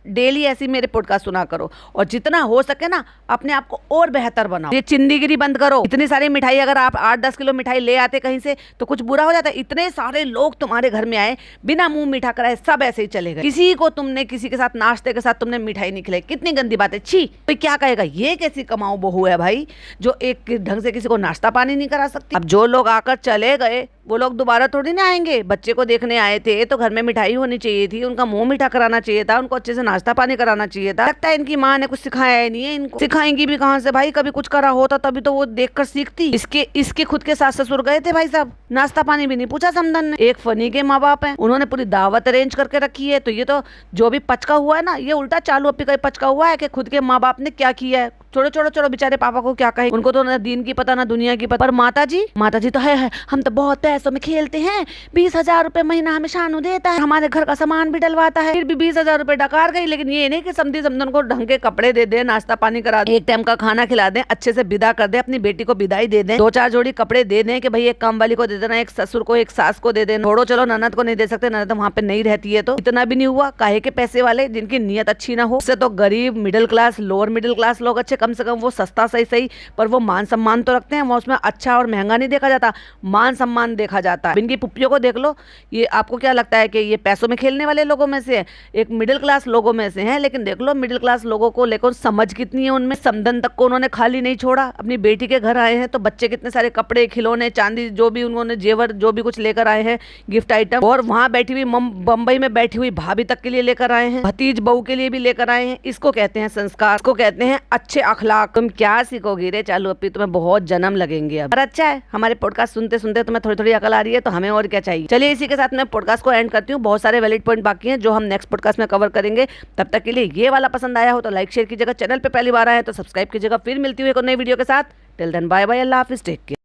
डेली ऐसी मेरे पॉडकास्ट सुना करो और जितना हो सके ना अपने आप को और बेहतर बनाओ। ये चिंदीगिरी बंद करो। इतनी सारी मिठाई, अगर आप 8-10 किलो मिठाई ले आते कहीं से तो कुछ बुरा हो जाता है? इतने सारे लोग तुम्हारे घर में आए, बिना मुंह मीठा कराए सब ऐसे ही चले गए। किसी को तुमने किसी के साथ नाश्ते के साथ तुमने मिठाई नहीं खिलाई, कितनी गंदी बात है। छी, कोई क्या कहेगा? ये कैसी कमाऊ बहू है भाई जो एक ढंग से किसी को नाश्ता पानी नहीं करा सकती। अब जो लोग आकर चले गए वो लोग दोबारा थोड़ी ना आएंगे। बच्चे को देखने आए थे तो घर में मिठाई होनी चाहिए थी, उनका मुंह मीठा कराना चाहिए था, उनको अच्छे से नाश्ता पानी कराना चाहिए था। लगता है इनकी माँ ने कुछ सिखाया ही नहीं है इनको। सिखाएंगी भी कहाँ से भाई? कभी कुछ करा होता तभी तो वो देखकर सीखती। इसके खुद के सास ससुर गए थे भाई साहब, नाश्ता पानी भी नहीं पूछा समधन ने। एक फनी के माँ बाप है, उन्होंने पूरी दावत अरेंज करके रखी है। तो ये तो जो भी पचका हुआ है ना, ये उल्टा चालू अपनी पचका हुआ है कि खुद के माँ बाप ने क्या किया है। छोड़ो छोड़ो छोड़ो, बेचारे पापा को क्या कहे, उनको तो ना दीन की पता ना दुनिया की पता। पर माता जी तो है हम तो बहुत पैसों में खेलते हैं, 20,000 रुपए महीना हमें शानू देता है, हमारे घर का सामान भी डलवाता है, फिर भी 20,000 रुपए डकार गई। लेकिन ये नहीं कि समधी समधन को ढंग के कपड़े दे दे, नाश्ता पानी करा दे, एक टाइम का खाना खिला दे, अच्छे से विदा कर दे, अपनी बेटी को विदाई दे दे, 2-4 जोड़ी कपड़े दे दें कि भाई एक काम वाली को दे देना, एक ससुर को एक सास को दे देना। छोड़ो चलो ननद को नहीं दे सकते, ननद वहाँ पे नहीं रहती है, तो इतना भी नहीं हुआ। काहे के पैसे वाले जिनकी नीयत अच्छी ना हो, उससे तो गरीब middle class lower middle class लोग अच्छे, कम से कम वो सस्ता सही पर वो मान सम्मान तो रखते हैं। वो उसमें अच्छा और महंगा नहीं देखा जाता, मान सम्मान देखा जाता है। इनकी पुप्पियों को देख लो, ये आपको क्या लगता है कि ये पैसों में खेलने वाले लोगों में से है, एक मिडिल क्लास लोगों में से है। लेकिन देख लो मिडिल क्लास लोगों को लेकर समझ कितनी है उनमें। समधन तक को उन्होंने खाली नहीं छोड़ा। अपनी बेटी के घर आए हैं तो बच्चे कितने सारे कपड़े, खिलौने, चांदी, जो भी उन्होंने जेवर जो भी कुछ लेकर आए हैं गिफ्ट आइटम, और वहां बैठी हुई बम्बई में बैठी हुई भाभी तक के लिए लेकर आए हैं, भतीज बहू के लिए भी लेकर आए हैं। इसको कहते हैं संस्कार, इसको कहते हैं अच्छे अखलाक। तुम क्या सीखोगी रे चालू अपनी, तुम्हें बहुत जन्म लगेंगे अब। पर अच्छा है हमारे पॉडकास्ट सुनते सुनते तुम्हें थोड़ी थोड़ी अकल आ रही है, तो हमें और क्या चाहिए। चलिए इसी के साथ मैं पॉडकास्ट को एंड करती हूँ। बहुत सारे वैलिड पॉइंट बाकी हैं जो हम नेक्स्ट पॉडकास्ट में कवर करेंगे। तब तक के लिए ये वाला पसंद आया हो तो लाइक शेयर कीजिएगा, चैनल पे पहली बार आए तो सब्सक्राइब कीजिएगा। फिर मिलती हुई एक नई वीडियो के साथ। टिल देन बाय बाय, अल्लाह हाफिज, टेक केयर।